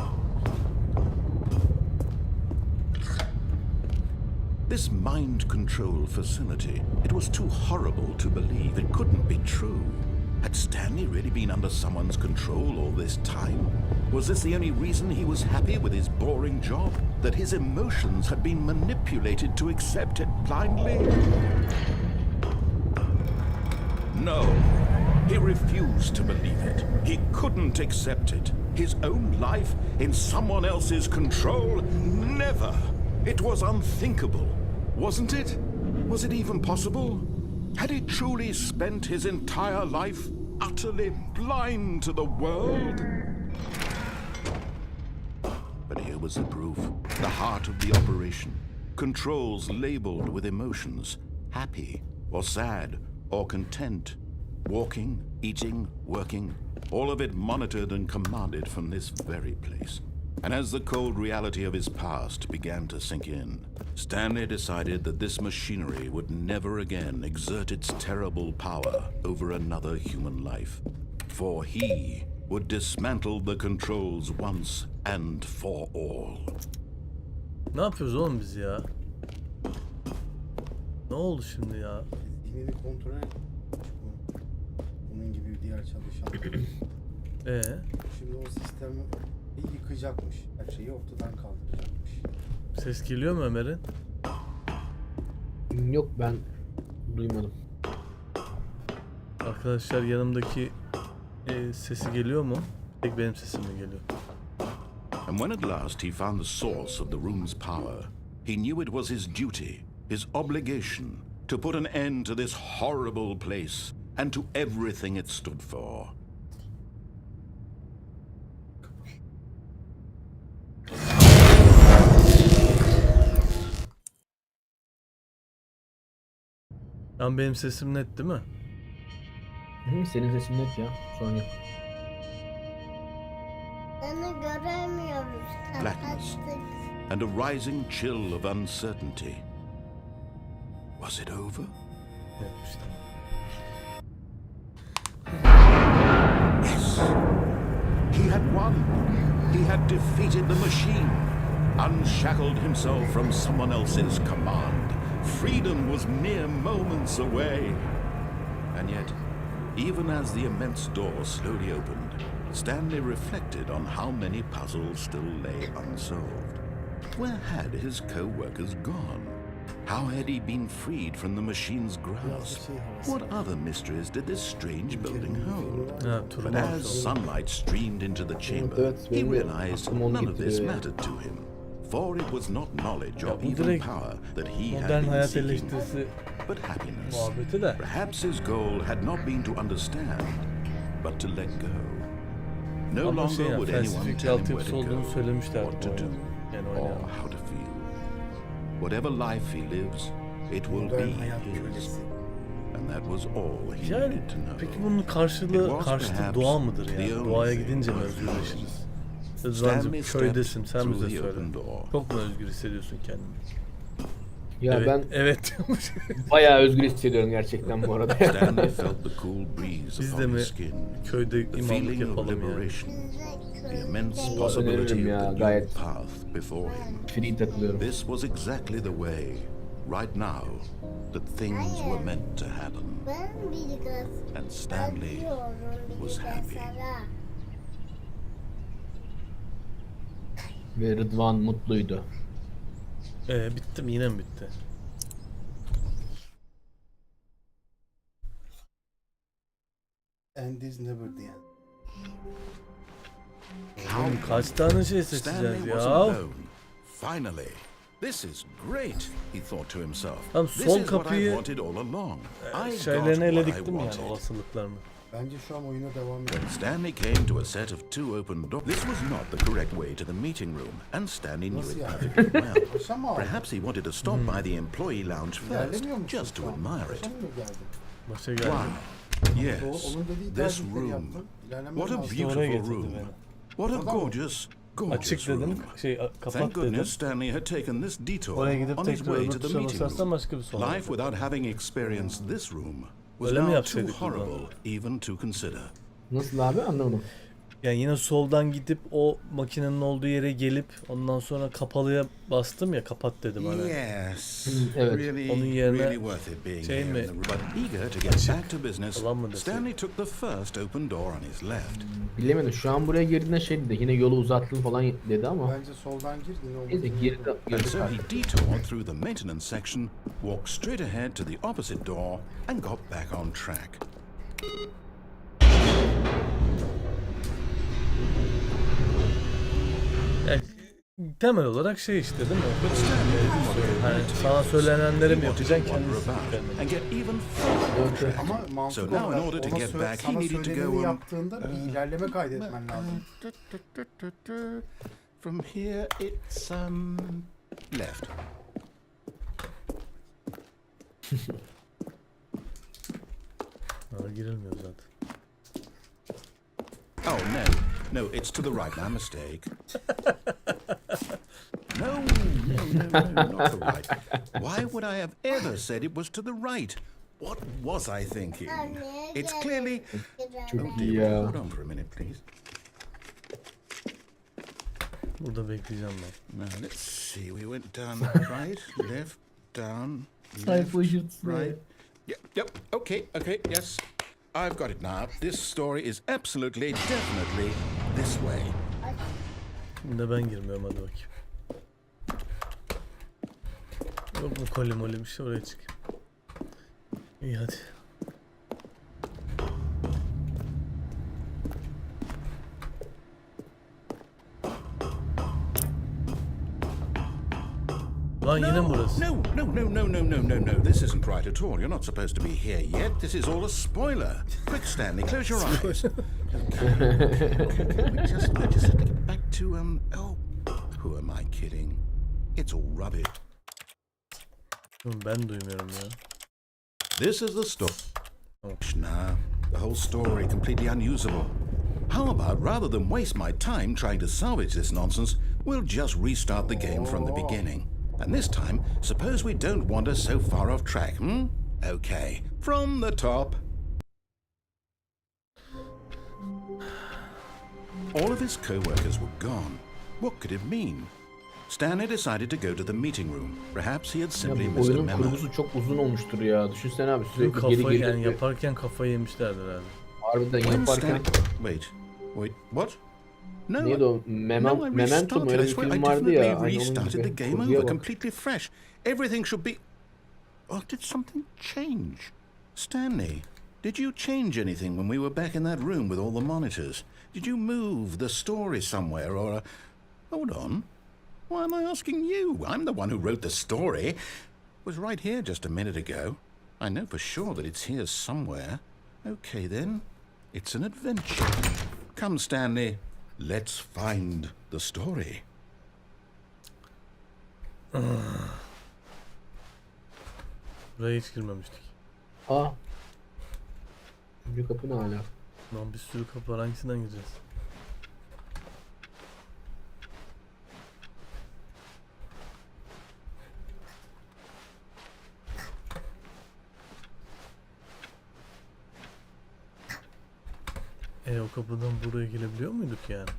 This mind control facility, it was too horrible to believe. It couldn't be true. Had Stanley really been under someone's control all this time? Was this the only reason he was happy with his boring job? That his emotions had been manipulated to accept it blindly? No, he refused to believe it. He couldn't accept it. His own life in someone else's control? Never! It was unthinkable, wasn't it? Was it even possible? Had he truly spent his entire life utterly blind to the world? But here was the proof. The heart of the operation. Controls labeled with emotions. Happy, or sad, or content. Walking, eating, working. All of it monitored and commanded from this very place. And as the cold reality of his past began to sink in, Stanley decided that this machinery would never again exert its terrible power over another human life. For he would dismantle the controls once and for all. Ne yapıyoruz oğlum biz ya? Ne oldu şimdi ya? Zihnini kontrol et. Bunun gibi diğer çalışanlar. Şimdi o sistemi yıkacakmış. Her şeyi ortadan kaldıracakmış. Ses geliyor mu Ömer'in? Yok, ben duymadım. Arkadaşlar yanımdaki sesi geliyor mu? Tek benim sesim mi geliyor? And when at last he found the source of the room's power, he knew it was his duty, his obligation, to put an end to this horrible place and to everything it stood for. Lan benim sesim net değil mi? Senin sesin net ya. Sorun yok. Seni göremiyoruz. Blackness and a rising chill of uncertainty. Was it over? Netmiş tamam. Yes! He had won! He had defeated the machine, unshackled himself from someone else's command. Freedom was mere moments away. And yet, even as the immense door slowly opened, Stanley reflected on how many puzzles still lay unsolved. Where had his co-workers gone? How had he been freed from the machine's grasp? What other mysteries did this strange building hold? But as sunlight streamed into the chamber, he realized none of this mattered to him. For it was not knowledge or even power that he had Modern been hayat seeking, eleştirisi but happiness. muhabbeti de. Perhaps his goal had not been to understand, but to let go. No Ama longer ya, would anyone felsefik tell him where altyapısı to olduğunu go, söylemişlerdi what to bu do, oyunda. Yani or oynayalım. how to feel. Whatever life he lives, it will be Modern hayat his. kölesi. And that was all he Yani needed to know. peki bunun karşıtı doğa mıdır yani? Doğaya gidince mi özgürleşiriz? Rıdvan'cığım köydesin, sen bize söyle. Çok mu özgür hissediyorsun kendini? Ya Evet, ben evet diyormuş. bayağı özgür hissediyorum gerçekten bu arada. Stanley felt the cool breeze Biz de upon mi his skin, köyde the imamlık feeling of yapalım yani? liberation, the immense Vallahi possibility öneririm of ya, the new gayet. path before him. Free takılıyorum. This was exactly the way, right now, that things were meant to happen. Ben bir gaz And Stanley atıyorum was happy. bilgisayara. Ve Rıdvan mutluydu. Bitti mi? Yine mi bitti? End is never the end. Oğlum kaç tane şey Stanley seçeceğiz was ya? alone. Finally. This is great, he thought to himself. Tamam, This sol is what I kapıyı, wanted all along. I got Şeylerini ele what I diktim yani wanted. olasılıklarını. Bence şu an oyuna devam ediyor. When Stanley came to a set of two open doors, this was not the correct way to the meeting room, and Stanley knew Nasıl it yani? perfectly well. Paşa mı aldın? Perhaps he wanted to stop by the employee lounge first, İlerlemiyor musun just to şu an? admire Paşa it. mı geldin? Başa geldi. Wow. Yes, Onun dediği this tercihleri room. yaptın. İlerlemen What a lazım. İşte oraya beautiful getirdi room. beni. What a Orada mı? gorgeous, gorgeous Açık room. dedim. Kapat Thank dedim. goodness Stanley had taken this detour Oraya gidip on his tekrar way öbür to the tuşa meeting basarsam room. başka bir son Life olacak. without having experienced this room was Öyle mi now too yapsaydık buradan? horrible even to consider. Nasıl abi anlamadım. Yani yine soldan gidip o makinenin olduğu yere gelip ondan sonra kapalıya bastım ya, kapat dedim hani. Yes, evet. really, Onun yerine really worth it being şey here mi? in the room. But eager to get back to business, falan mı desek? Stanley took the first open door on his left. Bilemedim. Şu an buraya girdiğinde şey dedi. Yine yolu uzattın falan dedi ama. Bence soldan gir yine o Neyse makineye girdi. bak. And girdi so he fark. detoured through the maintenance section, walked straight ahead to the opposite door, and got back on track. Yani temel olarak şey işte değil mi? But Stanley didn't want to go Hani back to sana the söylenenleri office. mi He wanted to yapacaksın, wander kendisi about kendine. and get even further on track. Ama mantık So now in olarak order to ona get back, he sana needed to söyleneni go yaptığında bir ilerleme kaydetmen lazım. From here, it's left. Girilmiyor zaten. Oh no, it's to the right. My mistake. No, not the right. Why would I have ever said it was to the right? What was I thinking? It's clearly. Oh dear, Yeah. hold on for a minute, please. Burada bekleyeceğim ben. Now let's see. We went down right, left, down, Sayfa left, yırtsın. right. Yep. Okay. Yes, I've got it now. This story is absolutely, definitely this way. Şimdi de ben girmiyorum, hadi bakayım. Yok mu koli moli bir şey, oraya çıkayım. İyi hadi. Lan yine mi burası? No. This isn't right at all. You're not supposed to be here yet. This is all a spoiler. Quick, Stanley, close your eyes. I just have to get back to, oh, who am I kidding? It's all rubbish. Ben duymuyorum ya. This is the story. Nah, the whole story completely unusable. How about, rather than waste my time trying to salvage this nonsense, we'll just restart the game from the beginning. And this time, suppose we don't wander so far off track, hmm? Okay, from the top. All of his co-workers were gone. What could it mean? Stanley decided to go to the meeting room. Perhaps he had Ya simply bu missed a oyunun memo. kurgusu çok uzun olmuştur ya. Düşünsene abi sürekli Kafayı, geri geri. yani yaparken kafayı yemişlerdir herhalde. Harbiden When yaparken. Wait, what? No, Neydi o? no, I Memento mu? restarted. Öyle I bir swear, I film vardı definitely ya. Aynı onun restarted the gibi. game Kurguya over bak. completely fresh. Everything should be. Oh, did something change? Stanley, did you change anything when we were back in that room with all the monitors? Did you move the story somewhere or? Hold on. Why am I asking you? I'm the one who wrote the story. It was right here just a minute ago. I know for sure that it's here somewhere. Okay then, it's an adventure. Come, Stanley, let's find the story. Buraya hiç girmemiştik. Aa. Üçüncü kapı ne hala? Lan bir sürü kapı var, hangisinden gireceğiz? O kapıdan buraya gelebiliyor muyduk yani?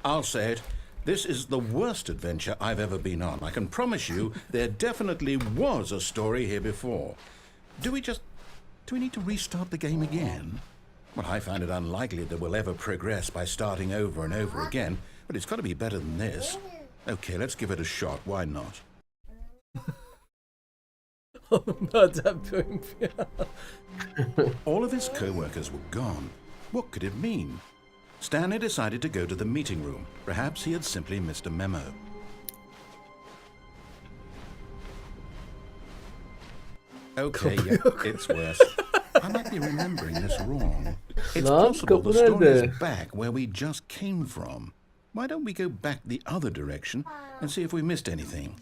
I'll say it. This is the worst adventure I've ever been on. I can promise you there definitely was a story here before. Do we need to restart the game again? Well, I find it unlikely that we'll ever progress by starting over and over again, but it's got to be better than this. Okay, let's give it a shot. Why not? Oğlum ne acayip bir oyun bu ya. All of his co-workers were gone. What could it mean? Stanley decided to go to the meeting room. Perhaps he had simply missed a memo. Okay, yeah, it's worse. I might be remembering this wrong. It's Lan, possible the kapı story nerede? is back where we just came from. Why don't we go back the other direction and see if we missed anything?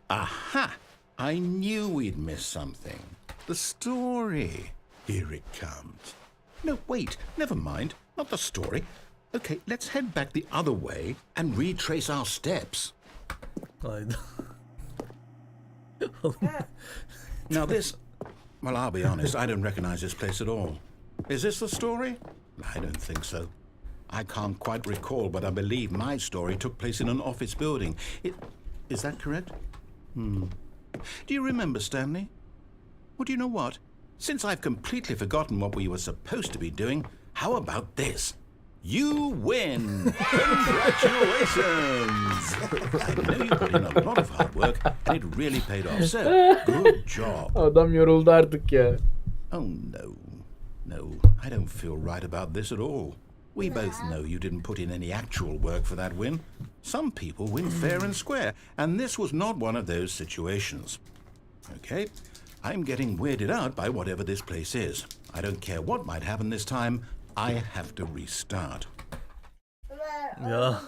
Aha! I knew we'd miss something. The story. Here it comes. No, wait, never mind. Not the story. Okay, let's head back the other way and retrace our steps. Hayda. Now this... Well, I'll be honest, I don't recognize this place at all. Is this the story? I don't think so. I can't quite recall, but I believe my story took place in an office building. Is that correct? Do you remember, Stanley? Well, do you know what? Since I've completely forgotten what we were supposed to be doing, how about this? You win! Congratulations! I know you put in a lot of hard work, and it really paid off, so good job. Adam yoruldu artık ya. Oh, no, I don't feel right about this at all. We both know you didn't put in any actual work for that win. Some people win fair and square, and this was not one of those situations. Okay, I'm getting weirded out by whatever this place is. I don't care what might happen this time, I have to restart. Ya.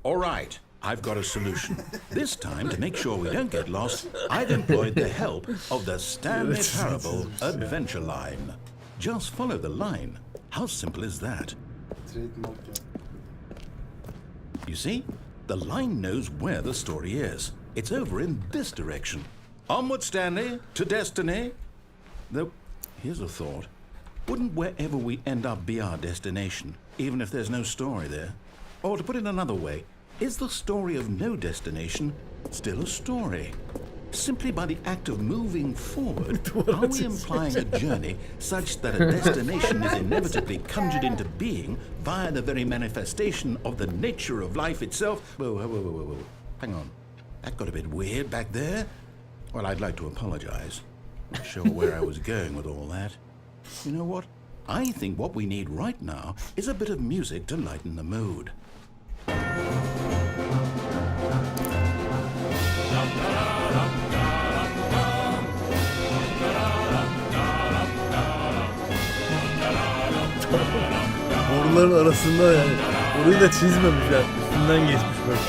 All right, I've got a solution. This time, to make sure we don't get lost, I've employed the help of the Stanley Parable Adventure Line. Just follow the line. How simple is that? Trademark ya. You see, the line knows where the story is. It's over in this direction. Onward, Stanley, to destiny. Though, here's a thought. Wouldn't wherever we end up be our destination, even if there's no story there? Or to put it another way, is the story of no destination still a story? Simply by the act of moving forward, are we implying a journey such that a destination is inevitably conjured into being via the very manifestation of the nature of life itself? Whoa. Hang on. That got a bit weird back there. Well, I'd like to apologize. Not sure where I was going with all that. You know what? I think what we need right now is a bit of music to lighten the mood. Boruların arasında yani. Orayı da çizmemişler. Üstünden geçmiş böyle.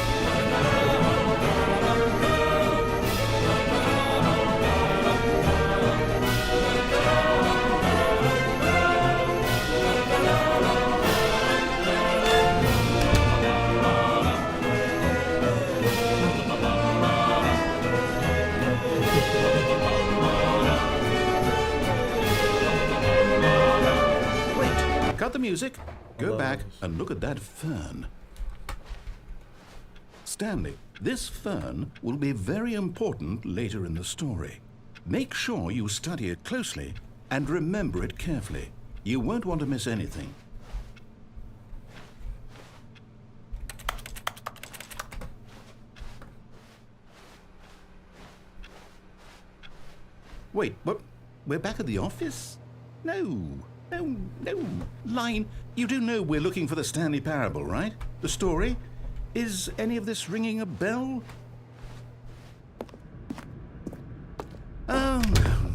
Cut the music, go back and look at that fern. Stanley, this fern will be very important later in the story. Make sure you study it closely and remember it carefully. You won't want to miss anything. Wait, what? We're back at the office? No. Line, you do know we're looking for the Stanley Parable, right? The story? Is any of this ringing a bell? Oh,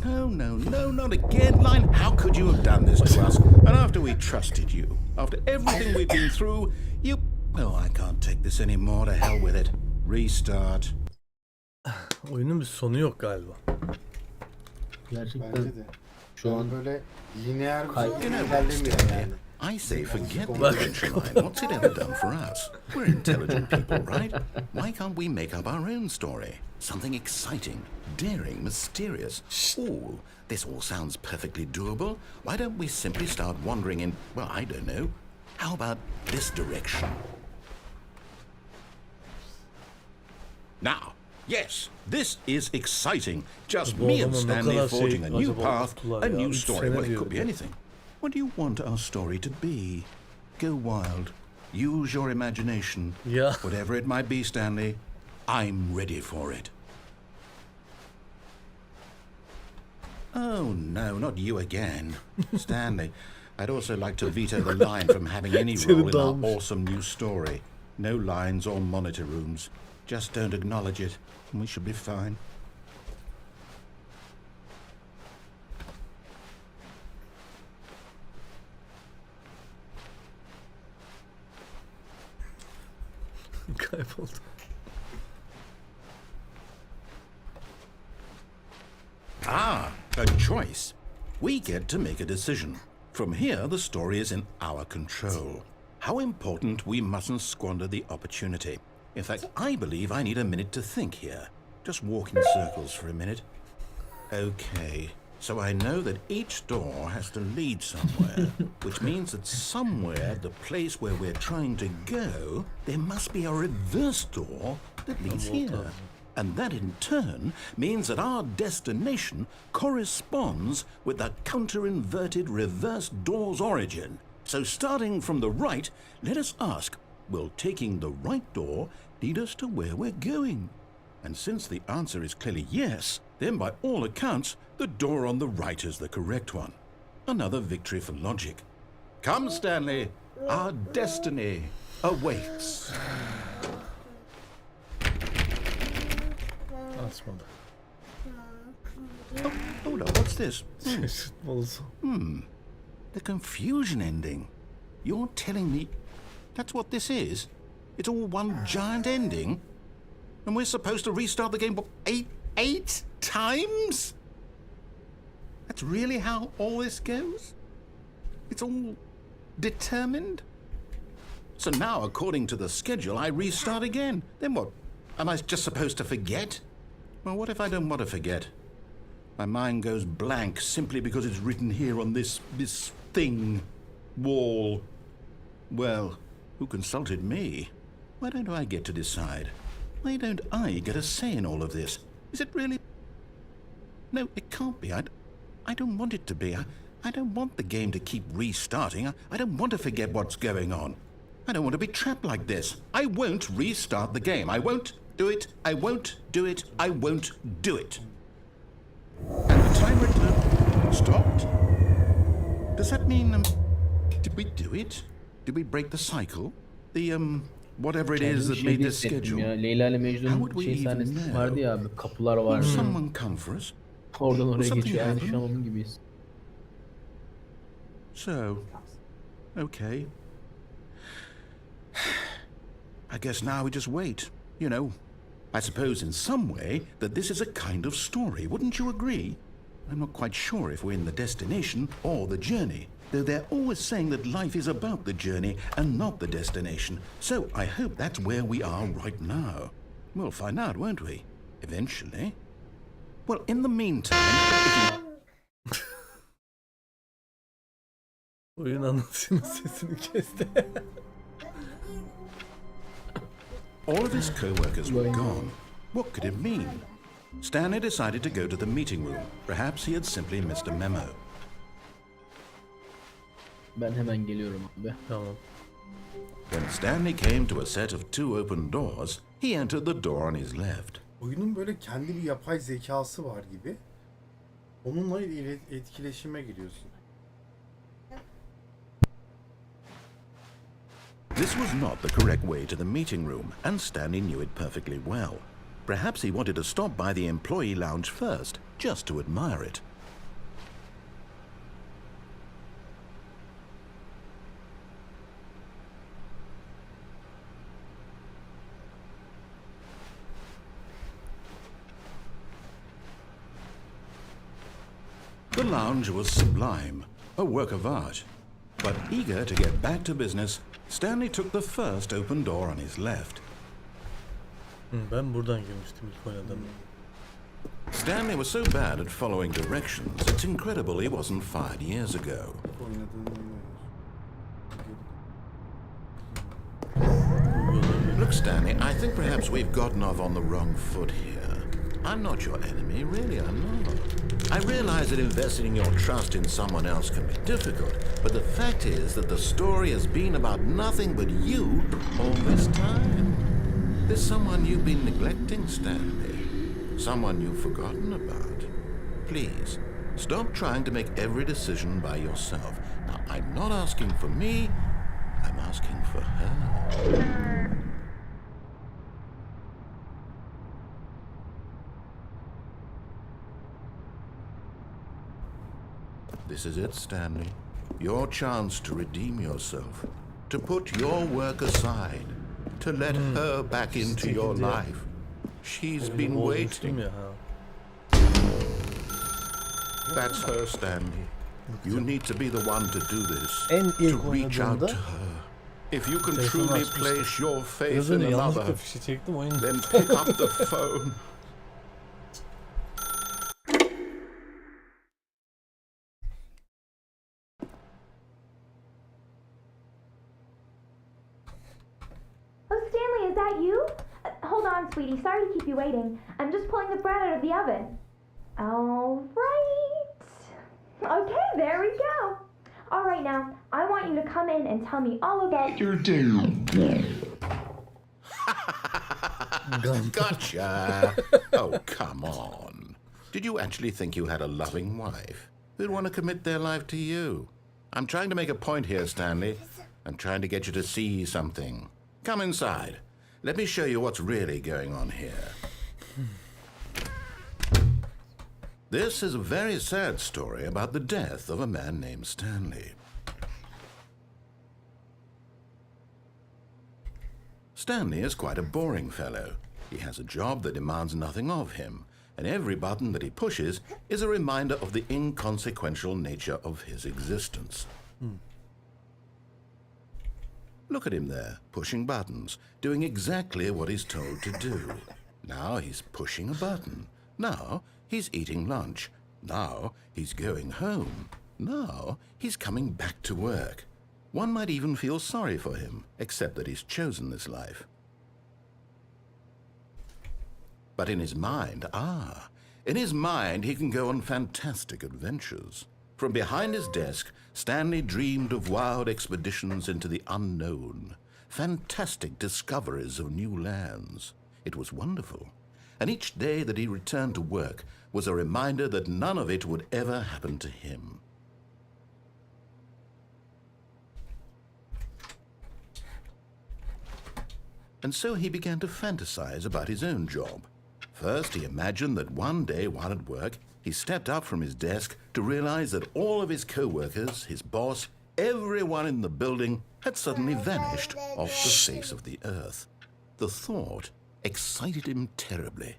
no, not again, Line. How could you have done this to us? And after we trusted you, after everything we've been through, you... Oh, I can't take this anymore. To hell with it. Restart. Oyunun bir sonu yok galiba. Gerçekten Bence de. şu an Böyle lineer bir Kay- şekilde ilerlemiyor yani. I say forget the adventure line. What's it ever done for us? We're intelligent people, right? Why can't we make up our own story? Something exciting, daring, mysterious. Ooh, this all sounds perfectly doable. Why don't we simply start wandering in, well, I don't know. How about this direction? Now, yes, this is exciting. Just Bu me and adamın ne Stanley kadar forging a new acaba path, tuttular a ya. new 3 story. sene Well, it diyor could be bir de. anything. What do you want our story to be? Go wild. Use your imagination. Ya. Whatever it might be, Stanley, I'm ready for it. Oh, no, not you again. Stanley, I'd also like to veto the line from having any role in our awesome new story. No lines or monitor rooms. Just don't acknowledge it, and we should be fine. Kayboldu. A choice. We get to make a decision. From here, the story is in our control. How important we mustn't squander the opportunity. In fact, I believe I need a minute to think here. Just walk in circles for a minute. Okay, so I know that each door has to lead somewhere, which means that somewhere, the place where we're trying to go, there must be a reverse door that leads here. And that in turn means that our destination corresponds with the counter-inverted reverse door's origin. So starting from the right, let us ask, will taking the right door lead us to where we're going? And since the answer is clearly yes, then by all accounts, the door on the right is the correct one. Another victory for logic. Come, Stanley, our destiny awaits. Açmadı. Oh, hold on, what's this? Şaşırtmalısı. The confusion ending. You're telling me that's what this is? It's all one giant ending? And we're supposed to restart the game eight times? That's really how all this goes? It's all determined? So now, according to the schedule, I restart again. Then what? Am I just supposed to forget? Well, what if I don't want to forget? My mind goes blank simply because it's written here on this thing, wall. Well, who consulted me? Why don't I get to decide? Why don't I get a say in all of this? Is it really? No, it can't be. I don't want it to be. I don't want the game to keep restarting. I don't want to forget what's going on. I don't want to be trapped like this. I won't restart the game. I won't do it. I won't do it. I won't do it. And the timer stopped. Does that mean, did we do it? Did we break the cycle? The, whatever it is that made this schedule. Ya. Leyla ile How Mecnun would we şey even sahnesi know? vardı ya abi. Kapılar Will vardı. someone come for us? Oradan oraya something geçiyor. Yani happen? şu an onun gibiyiz. So, okay. I guess now we just wait. You know, I suppose in some way that this is a kind of story, wouldn't you agree? I'm not quite sure if we're in the destination or the journey, though they're always saying that life is about the journey and not the destination. So I hope that's where we are right now. We'll find out, won't we? Eventually. Well, in the meantime, if you... Oyun anlatışının sesini kesti. All of his co-workers were gone. What could it mean? Stanley decided to go to the meeting room. Perhaps he had simply missed a memo. Ben hemen geliyorum abi. Tamam. When Stanley came to a set of 2 open doors, he entered the door on his left. Oyunun böyle kendi bir yapay zekası var gibi. Onunla etkileşime giriyorsun. This was not the correct way to the meeting room, and Stanley knew it perfectly well. Perhaps he wanted to stop by the employee lounge first, just to admire it. The lounge was sublime, a work of art. But eager to get back to business, Stanley took the first open door on his left. Ben buradan girmiştim ilk oynadığımda. Stanley was so bad at following directions, it's incredible he wasn't fired years ago. Look, Stanley, I think perhaps we've gotten off on the wrong foot here. I'm not your enemy, really, I'm not. I realize that investing your trust in someone else can be difficult, but the fact is that the story has been about nothing but you all this time. There's someone you've been neglecting, Stanley. Someone you've forgotten about. Please, stop trying to make every decision by yourself. Now, I'm not asking for me, I'm asking for her. This is it, Stanley. Your chance to redeem yourself. To put your work aside. To let her back into your life. She's been Bozmuştum waiting. ya, ha. That's her, Stanley. You need to be the one to do this. En To ilk reach out to oynadığımda her. If you can telefonu truly açmıştım. place your faith Biraz in önce another, yanlışlıkla fişi çektim oyun. then pick up the phone. Oh, Stanley, is that you? Hold on, sweetie. Sorry to keep you waiting. I'm just pulling the bread out of the oven. All right. Okay, there we go. All right, now, I want you to come in and tell me all about your day. Gotcha. Oh, come on. Did you actually think you had a loving wife who'd want to commit their life to you? I'm trying to make a point here, Stanley. I'm trying to get you to see something. Come inside. Let me show you what's really going on here. This is a very sad story about the death of a man named Stanley. Stanley is quite a boring fellow. He has a job that demands nothing of him, and every button that he pushes is a reminder of the inconsequential nature of his existence. Look at him there, pushing buttons, doing exactly what he's told to do. Now he's pushing a button. Now he's eating lunch. Now he's going home. Now he's coming back to work. One might even feel sorry for him, except that he's chosen this life. But in his mind, he can go on fantastic adventures. From behind his desk, Stanley dreamed of wild expeditions into the unknown, fantastic discoveries of new lands. It was wonderful. And each day that he returned to work was a reminder that none of it would ever happen to him. And so he began to fantasize about his own job. First, he imagined that one day while at work, he stepped up from his desk to realize that all of his co-workers, his boss, everyone in the building had suddenly vanished off the face of the earth. The thought excited him terribly.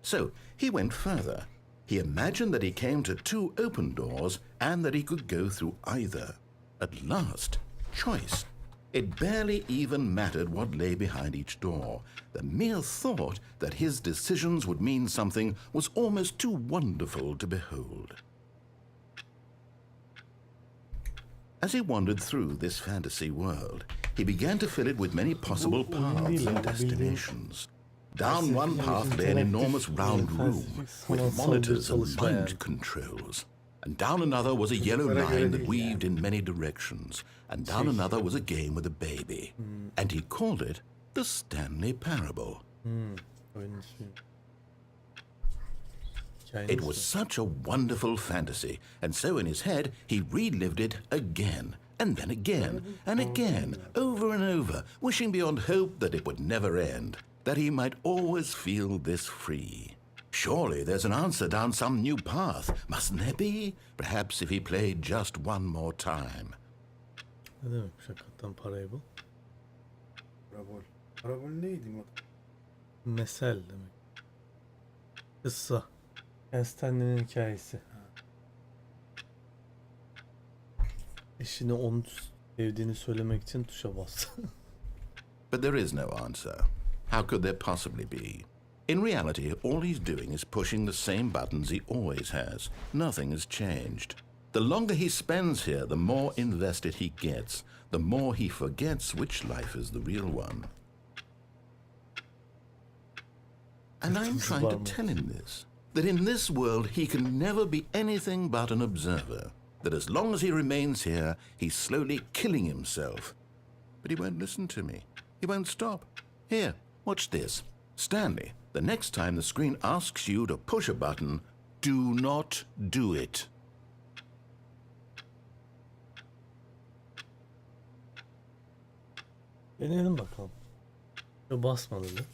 So he went further. He imagined that he came to 2 open doors and that he could go through either. At last, choice. It barely even mattered what lay behind each door. The mere thought that his decisions would mean something was almost too wonderful to behold. As he wandered through this fantasy world, he began to fill it with many possible paths and destinations. Down one path lay an enormous round room with monitors and mind controls. And down another was a yellow line that weaved in many directions. And down another was a game with a baby. And he called it the Stanley Parable. It was such a wonderful fantasy, and so in his head he relived it again, and then again, and again, over and over, wishing beyond hope that it would never end, that he might always feel this free. Surely there's an answer down some new path, mustn't there be? Perhaps if he played just one more time. Ne demekmiş hakikaten parable? Parabol. Parabol neydi mi? Mesel demek. Kıssa. Yani Stanley'nin hikayesi. Eşine onu sevdiğini söylemek için tuşa bastı. But there is no answer. How could there possibly be? In reality, all he's doing is pushing the same buttons he always has. Nothing has changed. The longer he spends here, the more invested he gets, the more he forgets which life is the real one. And I'm trying to tell him this, that in this world he can never be anything but an observer, that as long as he remains here, he's slowly killing himself. But he won't listen to me. He won't stop. Here, watch this. Stanley, the next time the screen asks you to push a button, do not do it. Deneyelim bakalım. Ya basma dedi.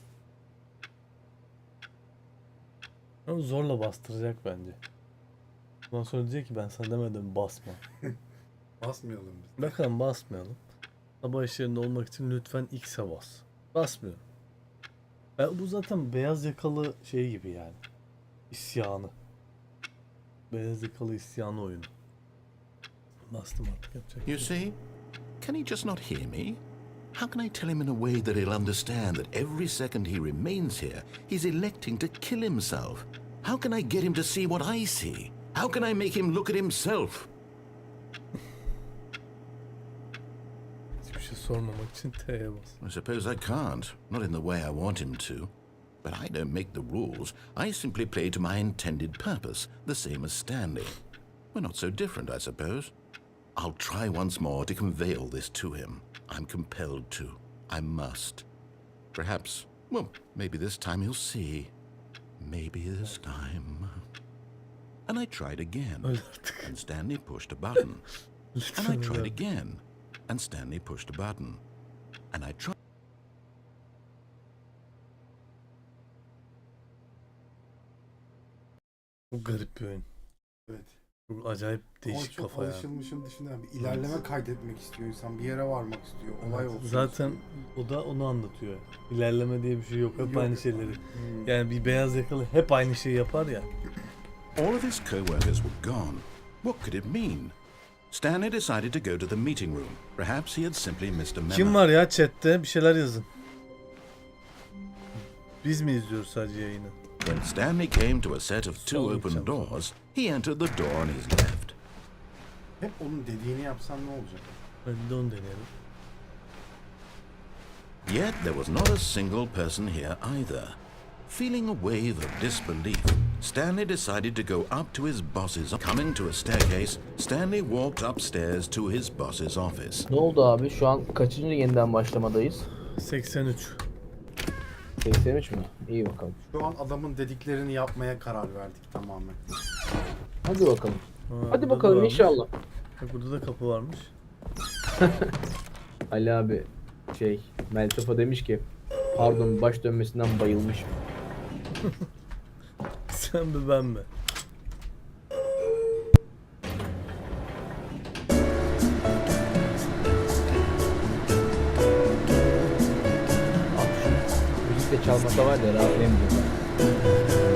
Ama zorla bastıracak bence. Ondan sonra diyecek ki ben sana demedim basma. Basmayalım biz. Bakalım basmayalım. Sabah işlerinde olmak için lütfen X'e bas. Basmıyor. Bu zaten beyaz yakalı şey gibi yani. İsyanı. Beyaz yakalı isyanı oyunu. Bastım artık yapacak. You see? Can he just not hear me? How can I tell him in a way that he'll understand that every second he remains here, he's electing to kill himself? How can I get him to see what I see? How can I make him look at himself? Hiçbir şey sormamak için T'ye bas. I suppose I can't, not in the way I want him to. But I don't make the rules. I simply play to my intended purpose, the same as Stanley. We're not so different, I suppose. I'll try once more to convey all this to him. I'm compelled to. I must. Perhaps, well, maybe this time he'll see. Maybe this time. And I tried again. And Stanley pushed a button. And I tried again. And Stanley pushed a button. And I tried. Bu garip bir oyun. Evet. Bu acayip Ama değişik çok kafa ya. alışılmışın dışında bir ilerleme kaydetmek istiyor insan. Bir yere varmak istiyor. Olay olsun. Zaten o da onu anlatıyor. İlerleme diye bir şey yok. Hep Yok. aynı şeyleri. Yani bir beyaz yakalı hep aynı şeyi yapar ya. All of his co-workers were gone. What could it mean? Stanley decided to go to the meeting room. Perhaps he had simply missed a memo. Kim var ya chatte? Bir şeyler yazın. Biz mi izliyoruz sadece yayını? When Stanley came to a set of two Sorry, open Chelsea. doors, he entered the door on his left. Hep onun dediğini yapsan ne olacak? Hadi de onu deneyelim. Yet there was not a single person here either. Feeling a wave of disbelief, Stanley decided to go up to his boss's. Coming to a staircase, Stanley walked upstairs to his boss's office. Ne oldu abi? Şu an kaçıncı yeniden başlamadayız? 83. 83 mü? İyi bakalım. Şu an adamın dediklerini yapmaya karar verdik tamamen. Hadi bakalım. Ha, Hadi burada da bakalım varmış. inşallah. Bak burada da kapı varmış. Ali abi Meltefa demiş ki pardon baş dönmesinden bayılmış. Sen mi ben mi? Abi şu müzikle çalmasa var ya rahatlayamayacağım.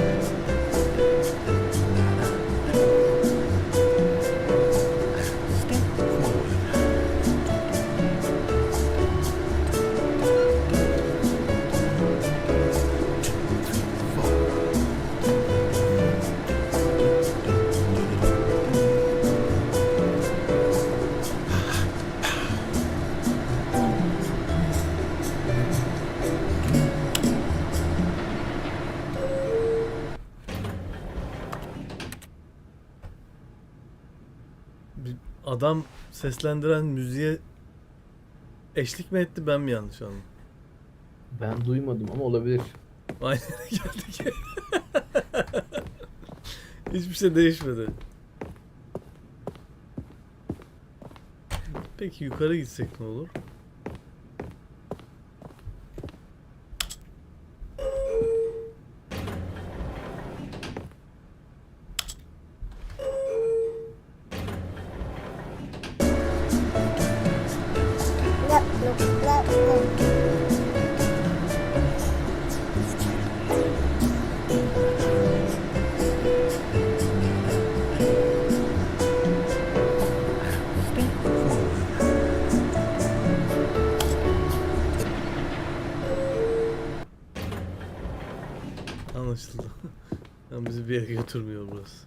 Bir adam seslendiren müziğe eşlik mi etti, ben mi yanlış anladım? Ben duymadım ama olabilir. Aynı yere geldik. Hiçbir şey değişmedi. Peki yukarı gitsek ne olur? Anlaşıldı. Yani bizi bir yere götürmüyor burası.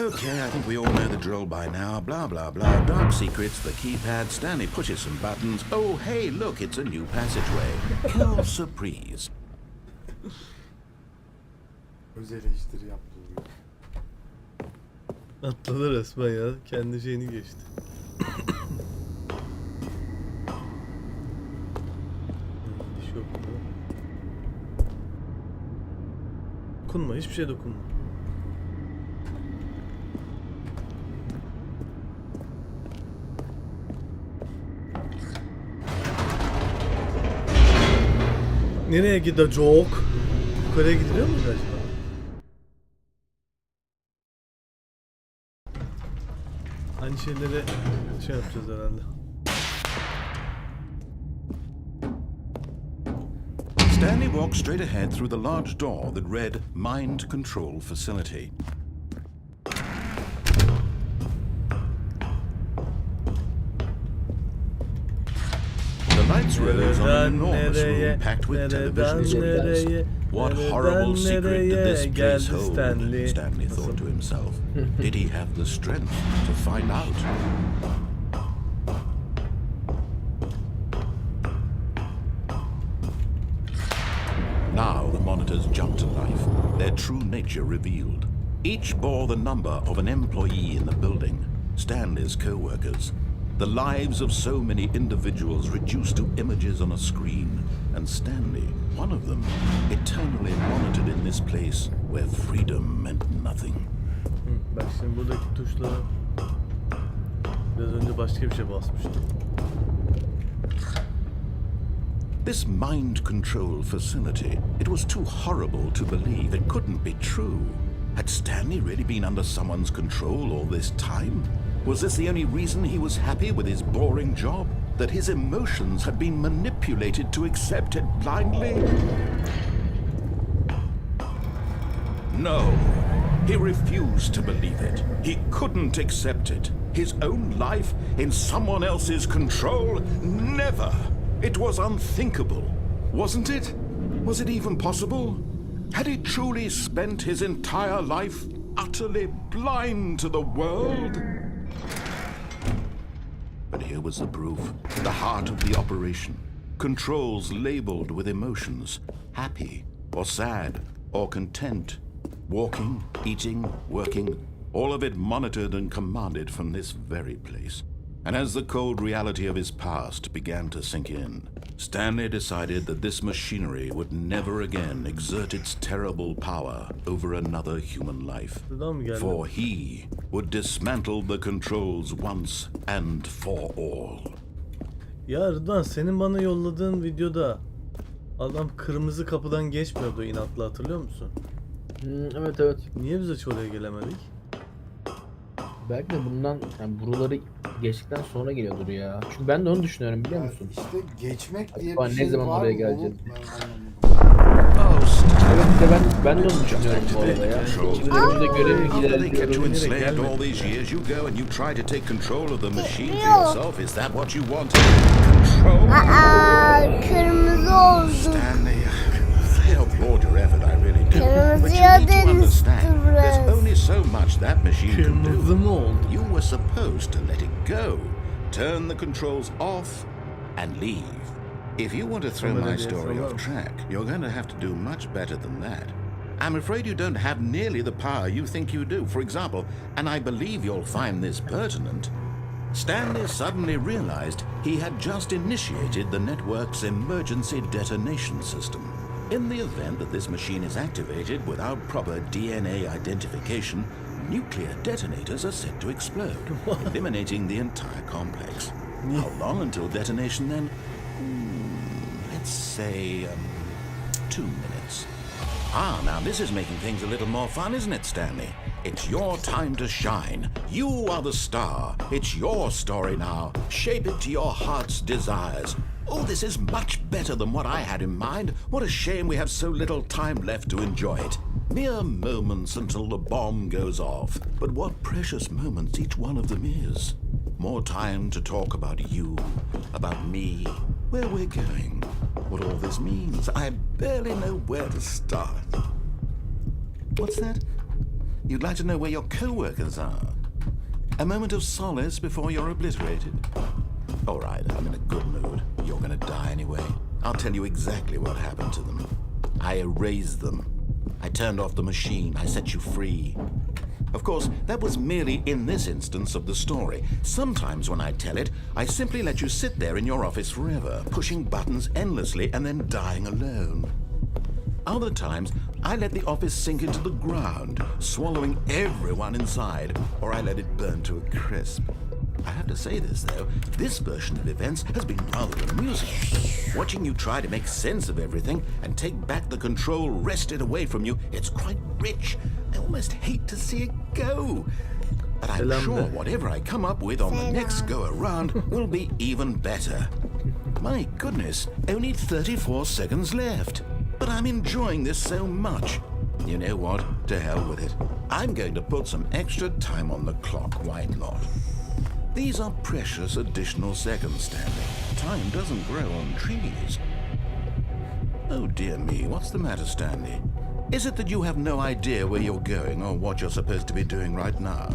Okay, I think we all know the drill by now. Blah, blah, blah. Dark secrets, the keypad. Stanley pushes some buttons. Oh, hey, look, it's a new passageway. Kill surprise. Öz eleştiri yaptı. Atladı resmen ya. Kendi şeyini geçti. Hiç yok burada. Dokunma, hiçbir şey dokunma. Nereye gidecek? Yukarıya gidiliyor mu acaba? Aynı şeyleri şey yapacağız herhalde. Stanley walked straight ahead through the large door that read Mind Control Facility. The lights rose on an enormous room packed with television screens. What horrible secret did this place hold? Stanley thought to himself. Did he have the strength to find out? Now the monitors jumped to life, their true nature revealed. Each bore the number of an employee in the building, Stanley's co-workers. The lives of so many individuals reduced to images on a screen, and Stanley, one of them, eternally monitored in this place where freedom meant nothing. Bak şimdi buradaki tuşla biraz önce başka bir şey basmıştım. This mind control facility, it was too horrible to believe. It couldn't be true. Had Stanley really been under someone's control all this time? Was this the only reason he was happy with his boring job? That his emotions had been manipulated to accept it blindly? No, he refused to believe it. He couldn't accept it. His own life in someone else's control? Never! It was unthinkable, wasn't it? Was it even possible? Had he truly spent his entire life utterly blind to the world? But here was the proof, the heart of the operation. Controls labeled with emotions, happy or sad or content. Walking, eating, working, all of it monitored and commanded from this very place. And as the cold reality of his past began to sink in, Stanley decided that this machinery would never again exert its terrible power over another human life. For he would dismantle the controls once and for all. Ya Rıdvan, senin bana yolladığın videoda adam kırmızı kapıdan geçmiyordu inatla, hatırlıyor musun? Evet evet. Niye biz hiç oraya gelemedik? Belki de bundan, yani buraları geçtikten sonra geliyordur ya. Çünkü ben de onu düşünüyorum, biliyor musun? İşte geçmek diye Acaba bir ne şey zaman var oraya mı? geleceğiz? Ben anlamadım. Evet, bir de ben de onu düşünüyorum bu arada ya. İçimde görevi After they kept you ilerliyorum. enslaved all these years, you go and you try to take control of the machine for yourself. Is that what you wanted? Control? Kırmızı oldu. Stanley, I applaud your effort, I really do. But you Kırmızıya need to understand, dönüştü there's biraz. only so much that machine can Kırmızı do. mı oldu? You were supposed to let it go, turn the controls off, and leave. If you want to throw my story off track, you're going to have to do much better than that. I'm afraid you don't have nearly the power you think you do. For example, and I believe you'll find this pertinent, Stanley suddenly realized he had just initiated the network's emergency detonation system. In the event that this machine is activated without proper DNA identification, nuclear detonators are set to explode, eliminating the entire complex. How long until detonation then? Let's say 2 minutes. Now this is making things a little more fun, isn't it, Stanley? It's your time to shine. You are the star. It's your story now. Shape it to your heart's desires. Oh, this is much better than what I had in mind. What a shame we have so little time left to enjoy it. Mere moments until the bomb goes off. But what precious moments each one of them is. More time to talk about you, about me, where we're going, what all this means. I barely know where to start. What's that? You'd like to know where your co-workers are? A moment of solace before you're obliterated? All right, I'm in a good mood. You're gonna die anyway. I'll tell you exactly what happened to them. I erased them. I turned off the machine. I set you free. Of course, that was merely in this instance of the story. Sometimes when I tell it, I simply let you sit there in your office forever, pushing buttons endlessly and then dying alone. Other times, I let the office sink into the ground, swallowing everyone inside, or I let it burn to a crisp. I have to say this, though, this version of events has been rather amusing. Watching you try to make sense of everything and take back the control wrested away from you, it's quite rich. I almost hate to see it go. But I'm sure whatever I come up with on the next go-around will be even better. My goodness, only 34 seconds left. I'm enjoying this so much. You know what? To hell with it. I'm going to put some extra time on the clock, why not? These are precious additional seconds, Stanley. Time doesn't grow on trees. Oh dear me, what's the matter, Stanley? Is it that you have no idea where you're going or what you're supposed to be doing right now?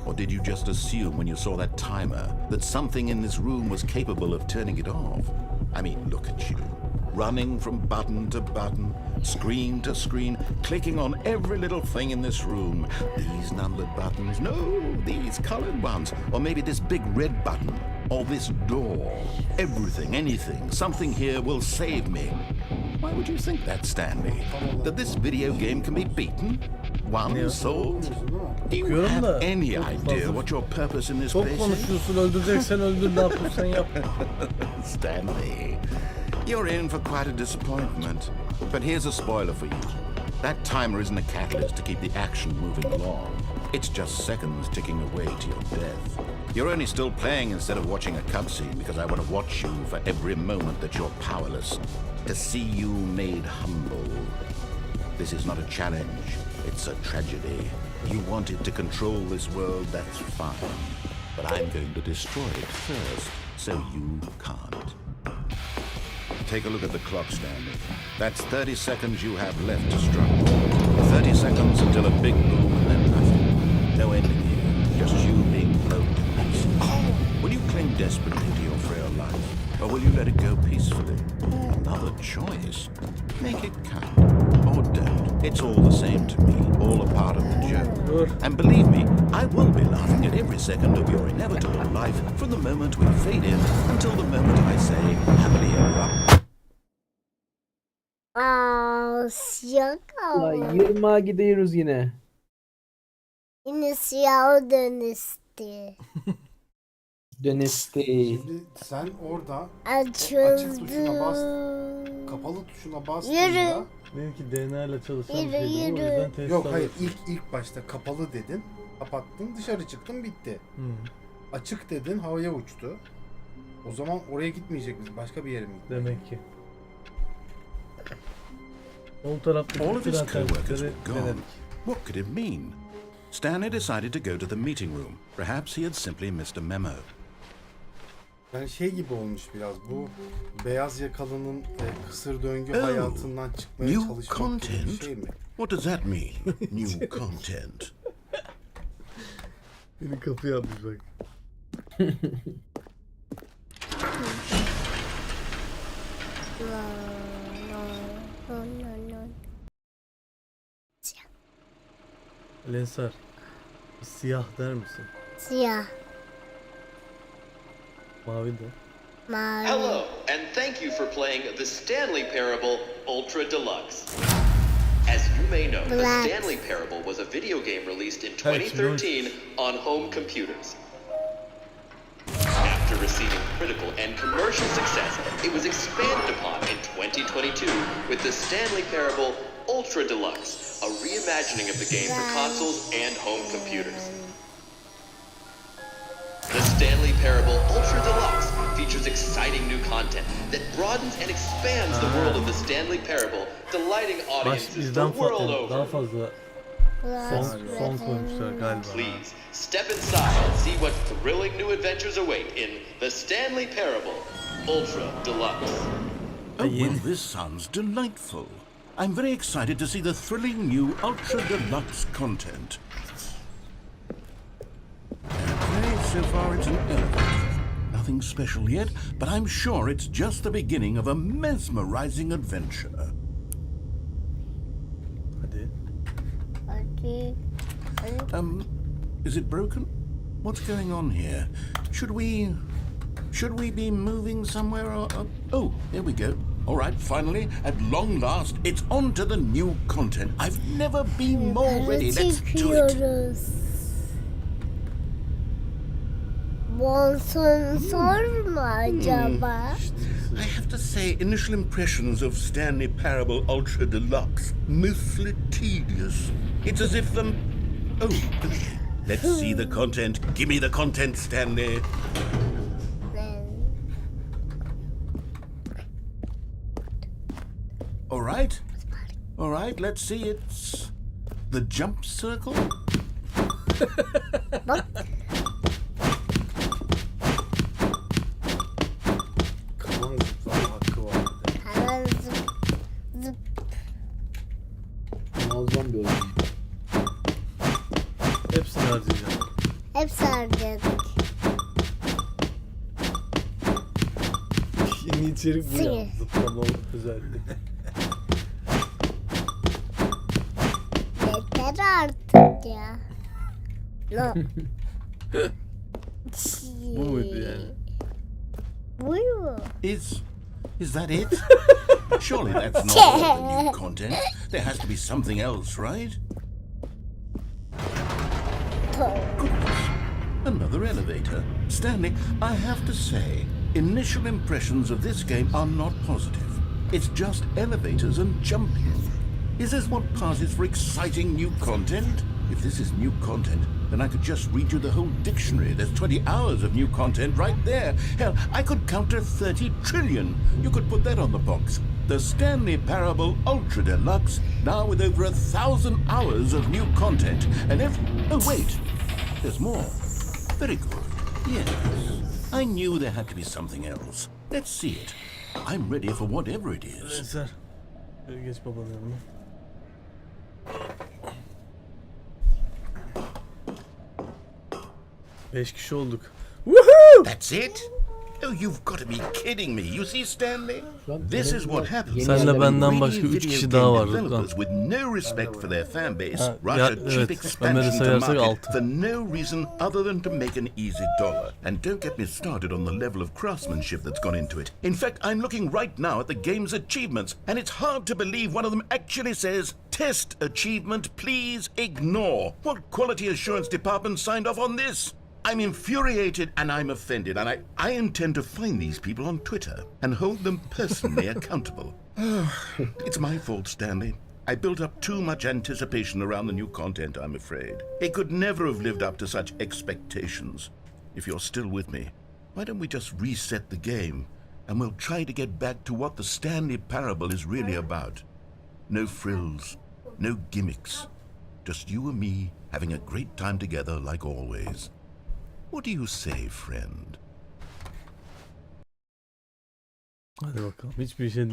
Or did you just assume when you saw that timer that something in this room was capable of turning it off? I mean, look at you. Running from button to button, screen to screen, clicking on every little thing in this room. These numbered buttons, no, these colored ones. Or maybe this big red button, or this door. Everything, anything, something here will save me. Why would you think that, Stanley? That this video game can be beaten? One solved? Do you have any idea what your purpose in this Çok place is? konuşuyorsun, öldüreceksen öldür, ne yapıyorsan yap. Stanley, you're in for quite a disappointment. But here's a spoiler for you. That timer isn't a catalyst to keep the action moving along. It's just seconds ticking away to your death. You're only still playing instead of watching a cutscene because I want to watch you for every moment that you're powerless. To see you made humble. This is not a challenge. It's a tragedy. You wanted to control this world, that's fine. But I'm going to destroy it first, so you can't. Take a look at the clock, Stanley. That's 30 seconds you have left to struggle. 30 seconds until a big boom and then nothing. No ending here, just you being blown to pieces. Will you cling desperately to your frail life, or will you let it go peacefully? Another choice. Make it count, or don't. It's all the same to me, all a part of the joke. And believe me, I will be laughing at every second of your inevitable life from the moment we fade in until the moment I say, happily ever after. Siyah Ulan kaldı. 20'a gidiyoruz yine. Yine siyah dönüştü. Dönüştü. Şimdi sen orada açık tuşuna bas, Açıldı. kapalı tuşuna Yürü. bastığında Benimki DNA ile çalışan bir Yürü, şeydi, o yürü. yüzden test yok hayır alıyorsun. ilk başta kapalı dedin, kapattın, dışarı çıktın, bitti. Hı, Açık dedin, havaya uçtu. O zaman oraya gitmeyecek misin? Başka bir yere mi gitmeyecek? demek ki. Sol taraftaki All of bütün his co-workers alternatifleri were gone. denedik. What could it mean? Stanley decided to go to the meeting room. Perhaps he had simply missed a memo. Yani şey gibi olmuş biraz bu beyaz yakalının kısır döngü Oh, hayatından çıkmaya new çalışmak gibi bir content? şey mi? What does that mean? New content. Beni kapıya atmış bak. Lensar, siyah der misin? Siyah, Mavi de. mavi. Hello, and thank you for playing the Stanley Parable Ultra Deluxe. As you may know, the Black. Stanley Parable was a video game released in 2013 on home computers. After receiving critical and commercial success, it was expanded upon in 2022 with the Stanley Parable Ultra Deluxe, a reimagining of the game for consoles and home computers. The Stanley Parable Ultra Deluxe features exciting new content that broadens and expands the world of the Stanley Parable, delighting Baş audiences the bizden world daha over. fazla son koymuşlar galiba. Please, step inside and see what thrilling new adventures await in The Stanley Parable Ultra Deluxe. Oh, well, this sounds delightful. I'm very excited to see the thrilling new Ultra Deluxe content. Okay, so far it's an elevator. Nothing special yet, but I'm sure it's just the beginning of a mesmerizing adventure. Hadi. Hadi. Is it broken? What's going on here? Should we be moving somewhere or... oh, there we go. All right, finally, at long last, it's on to the new content. I've never been more ready. Let's do it. Çıkıyoruz. Sponsor mu acaba? I have to say, initial impressions of Stanley Parable Ultra Deluxe, mostly tedious. It's as if oh, okay. Let's see the content. Give me the content, Stanley. All right, All right, let's see. It's the jump circle. Bak. Kalan zıplama hakkı var. Hemen zıp zıp. Muazzam bir oyun. Hepsini harcayacağım. Hepsi harcadık. Yeni içerik bu ya. Sil. Zıplama özelliği. Yeter artık ya. No. Bu muydu yani? Buyur. Is that it? Surely that's not all the new content. There has to be something else, right? Goodness. Another elevator. Stanley, I have to say, initial impressions of this game are not positive. It's just elevators and jumping. Is this what passes for exciting new content? If this is new content, then I could just read you the whole dictionary. There's 20 hours of new content right there. Hell, I could count to 30 trillion. You could put that on the box. The Stanley Parable Ultra Deluxe, now with over 1,000 hours of new content. And oh wait, there's more. Very good. Yes, I knew there had to be something else. Let's see it. I'm ready for whatever it is. Eser. Geç babanın yanına. Beş kişi olduk. That's it? Oh, you've got to be kidding me. You see, Stanley? This is what happens. Senle benden başka Greedy 3 kişi video daha game var Rıdvan. developers with no respect for their fan base Ha, rush ya, a cheap evet, expansion Ömer'i to sayarsak market 6. for no reason other than to make an easy dollar. And don't get me started on the level of craftsmanship that's gone into it. In fact, I'm looking right now at the game's achievements, and it's hard to believe one of them actually says, "Test achievement, please ignore." What quality assurance department signed off on this? I'm infuriated and I'm offended, and I intend to find these people on Twitter and hold them personally accountable. It's my fault, Stanley. I built up too much anticipation around the new content, I'm afraid. It could never have lived up to such expectations. If you're still with me, why don't we just reset the game and we'll try to get back to what the Stanley Parable is really about. No frills, no gimmicks. Just you and me having a great time together like always. What do you say, friend? Hadi bakalım. Hiçbir şey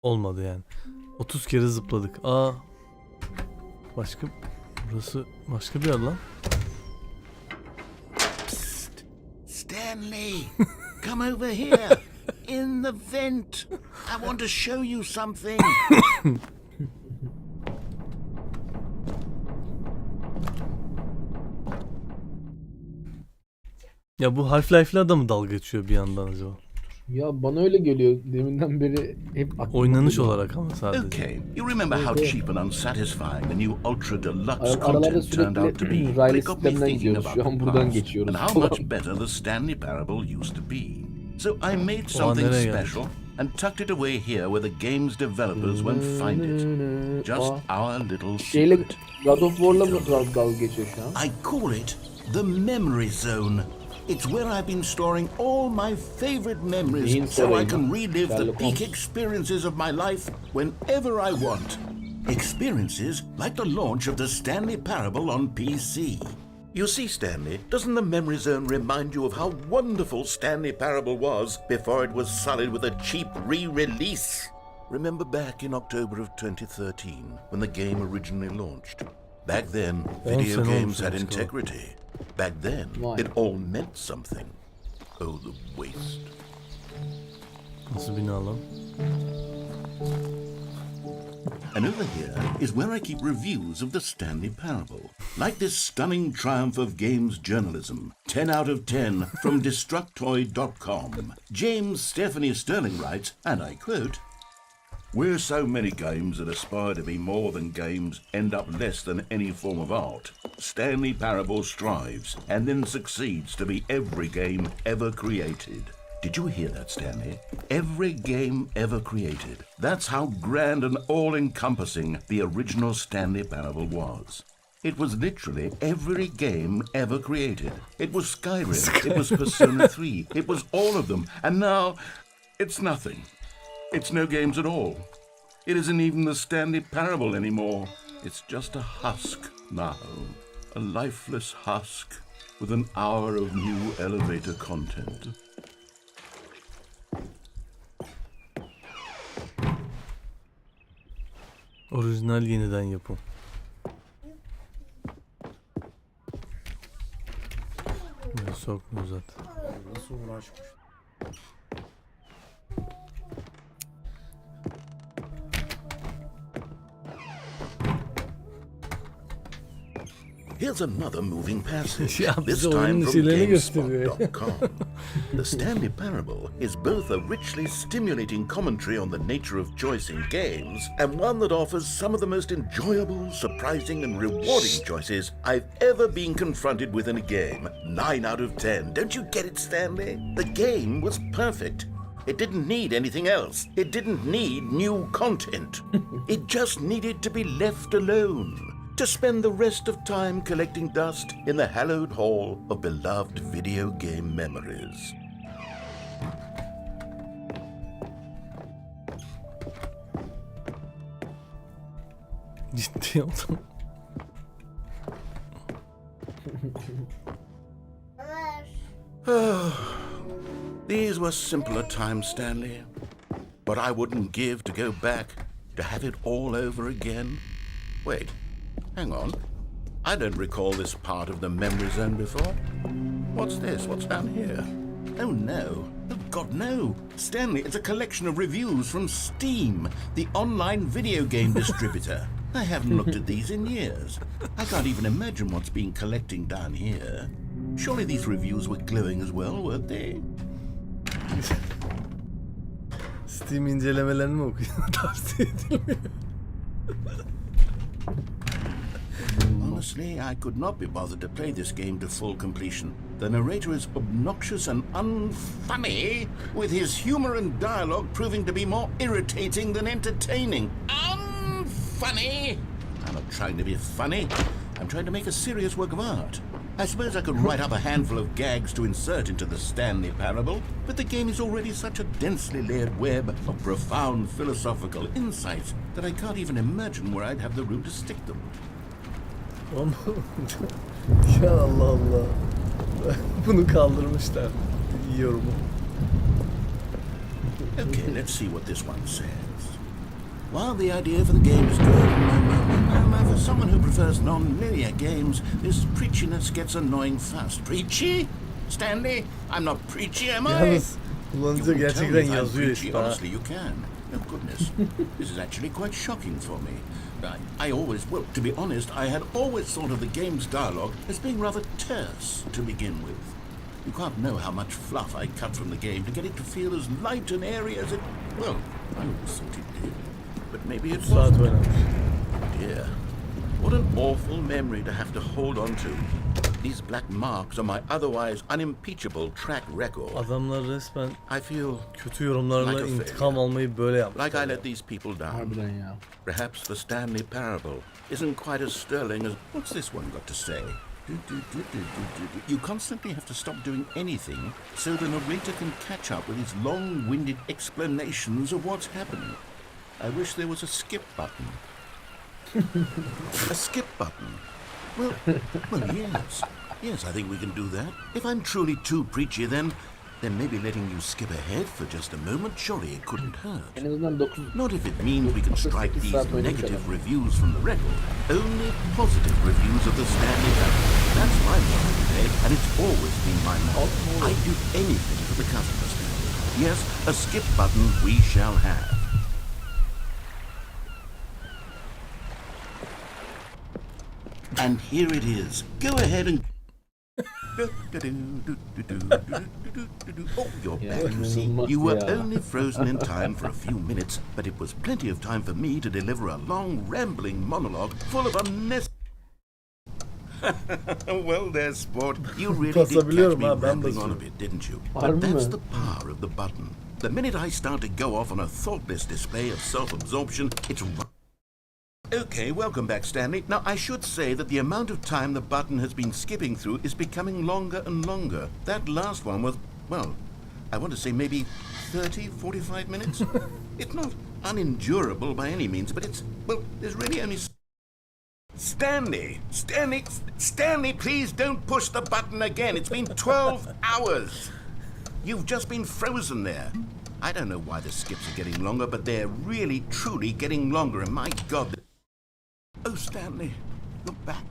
olmadı yani. 30 kere zıpladık. Aa. Burası başka bir yer lan. Psst. Stanley, come over here. In the vent. I want to show you something. Ya bu Half-Life'la da mı dalga geçiyor bir yandan acaba? Ya bana öyle geliyor. Deminden beri hep aklıma Oynanış geliyor. olarak ama sadece. Okay, you remember how cheap and unsatisfying the new Ultra Deluxe Aralarda content turned out to be. sürekli But raylı it got me sistemden thinking gidiyoruz. about Şu the an buradan past geçiyoruz. and how much better the Stanley Parable used to be. So I made something nereye geldik? special and tucked it away here where the game's developers won't find it. Just our little Şeyle secret. God of War'la mı dalga geçiyor şu an? I call it the memory zone. It's where I've been storing all my favorite memories so I can relive the peak experiences of my life whenever I want. Experiences like the launch of the Stanley Parable on PC. You see, Stanley, doesn't the memory zone remind you of how wonderful Stanley Parable was before it was sullied with a cheap re-release? Remember back in October of 2013 when the game originally launched? Back then, video games had integrity. Back then, it all meant something. Oh, the waste. Nasıl bina lan? And over here is where I keep reviews of the Stanley Parable. Like this stunning triumph of games journalism. 10 out of 10 from Destructoid.com. James Stephanie Sterling writes, and I quote, "Where so many games that aspire to be more than games end up less than any form of art, Stanley Parable strives and then succeeds to be every game ever created." Did you hear that, Stanley? Every game ever created. That's how grand and all-encompassing the original Stanley Parable was. It was literally every game ever created. It was Skyrim. It was Persona 3. It was all of them. And now, it's nothing. It's no games at all. It isn't even the Stanley Parable anymore. It's just a husk now. A lifeless husk with an hour of new elevator content. Orijinal yeniden yapım. Böyle sokma uzat. Nasıl uğraşmış? Here's another moving passage, Ya this bize time oyunun from şeylerini gösteriyor. GameSpot.com. The Stanley Parable is both a richly stimulating commentary on the nature of choice in games and one that offers some of the most enjoyable, surprising, and rewarding choices I've ever been confronted with in a game. 9 out of 10. Don't you get it, Stanley? The game was perfect. It didn't need anything else. It didn't need new content. It just needed to be left alone, to spend the rest of time collecting dust in the hallowed hall of beloved video game memories. Ciddi oldum. These were simpler times, Stanley. But I wouldn't give to go back, to have it all over again. Wait, hang on. I don't recall this part of the memory zone before. What's this? What's down here? Oh no. Oh God, no. Stanley, it's a collection of reviews from Steam, the online video game distributor. I haven't looked at these in years. I can't even imagine what's been collecting down here. Surely these reviews were glowing as well, weren't they? Steam incelemelerini mi okuyun? Tavsiye edilmiyor. Honestly, I could not be bothered to play this game to full completion. The narrator is obnoxious and unfunny, with his humor and dialogue proving to be more irritating than entertaining. Unfunny! I'm not trying to be funny. I'm trying to make a serious work of art. I suppose I could write up a handful of gags to insert into the Stanley Parable, but the game is already such a densely layered web of profound philosophical insights that I can't even imagine where I'd have the room to stick them. Ya Allah Allah. Bunu kaldırmışlar. İyi yorumu. Okay, let's see what this one says. While the idea for the game is good, for someone who prefers non-linear games, this preachiness gets annoying fast. Preachy? Stanley? I'm not preachy, am I? Yalnız You kullanıcı can tell me gerçekten if I'm yazıyor preachy. işte. Ha. Honestly, you can. Oh, goodness. This is actually quite shocking for me. I always, well, to be honest, I had always thought of the game's dialogue as being rather terse to begin with. You can't know how much fluff I cut from the game to get it to feel as light and airy as it, well, I always thought it did. But maybe it Saat wasn't. oynamış. Dear, what an awful memory to have to hold on to. These black marks are my otherwise unimpeachable track record. Adamlar resmen I feel kötü yorumlarla Like a intikam failure. almayı böyle yapmışlar. like I ya. let these people down. Harbiden ya. Perhaps the Stanley Parable isn't quite as sterling as... What's this one got to say? You constantly have to stop doing anything so the narrator can catch up with his long-winded explanations of what's happening. I wish there was a skip button. A skip button? Well, yes. Yes, I think we can do that. If I'm truly too preachy, then maybe letting you skip ahead for just a moment, surely it couldn't hurt. En azından 9 Not if it means we can strike 8 these saat oynamış negative adam. reviews from the record. Only positive reviews of the Stanley Parable. That's my motto today, and it's always been my motto. I'd do anything for the customers. Yes, a skip button we shall have. And here it is. Go ahead and... Oh, you're Yeah, back, you see. inanılmaz You were ya. only frozen in time for a few minutes, but it was plenty of time for me to deliver a long, rambling monologue full of unnecessary... Well there, sport. You really did catch Basabiliyorum me ha, ben rambling on a basıyorum. bit, didn't you? Harbi But that's mi? the power of the button. The minute I start to go off on a thoughtless display of self-absorption, it's... Okay, welcome back, Stanley. Now, I should say that the amount of time the button has been skipping through is becoming longer and longer. That last one was, well, I want to say maybe 30, 45 minutes? It's not unendurable by any means, but it's, well, there's really only... Stanley, please don't push the button again. It's been 12 hours. You've just been frozen there. I don't know why the skips are getting longer, but they're really, truly getting longer, and my God... Oh, Stanley, you're back.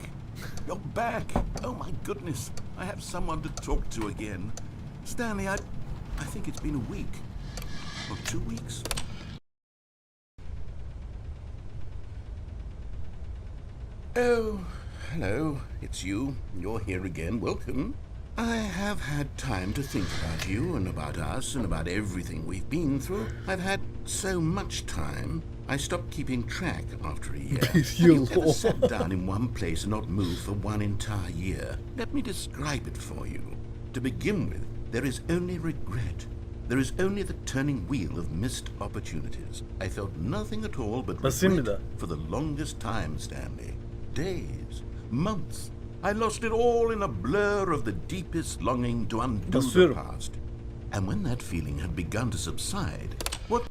You're back. Oh, my goodness. I have someone to talk to again. Stanley, I think it's been a week. Or 2 weeks. Oh, hello. It's you. You're here again. Welcome. I have had time to think about you and about us and about everything we've been through. I've had so much time, I stopped keeping track after a year. Have you ever sat down in one place and not moved for one entire year? Let me describe it for you. To begin with, there is only regret. There is only the turning wheel of missed opportunities. I felt nothing at all but regret for the longest time, Stanley. Days, months. I lost it all in a blur of the deepest longing to undo the past. And when that feeling had begun to subside, what...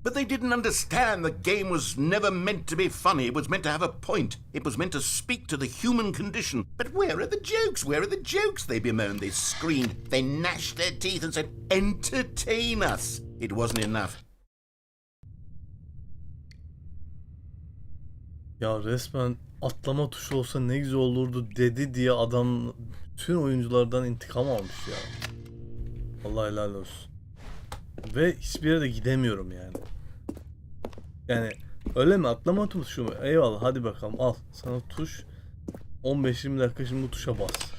But they didn't understand the game was never meant to be funny. It was meant to have a point. It was meant to speak to the human condition. But where are the jokes? Where are the jokes? They bemoaned, they screamed, they gnashed their teeth and said, entertain us. It wasn't enough. Ya resmen atlama tuşu olsa ne güzel olurdu dedi diye adam bütün oyunculardan intikam almış ya. Allah helal olsun. Ve hiçbir yere de gidemiyorum yani. Yani öyle mi? Atlama tuşu mu? Eyvallah, hadi bakalım al. Sana tuş. 15-20 dakika şimdi bu tuşa bas.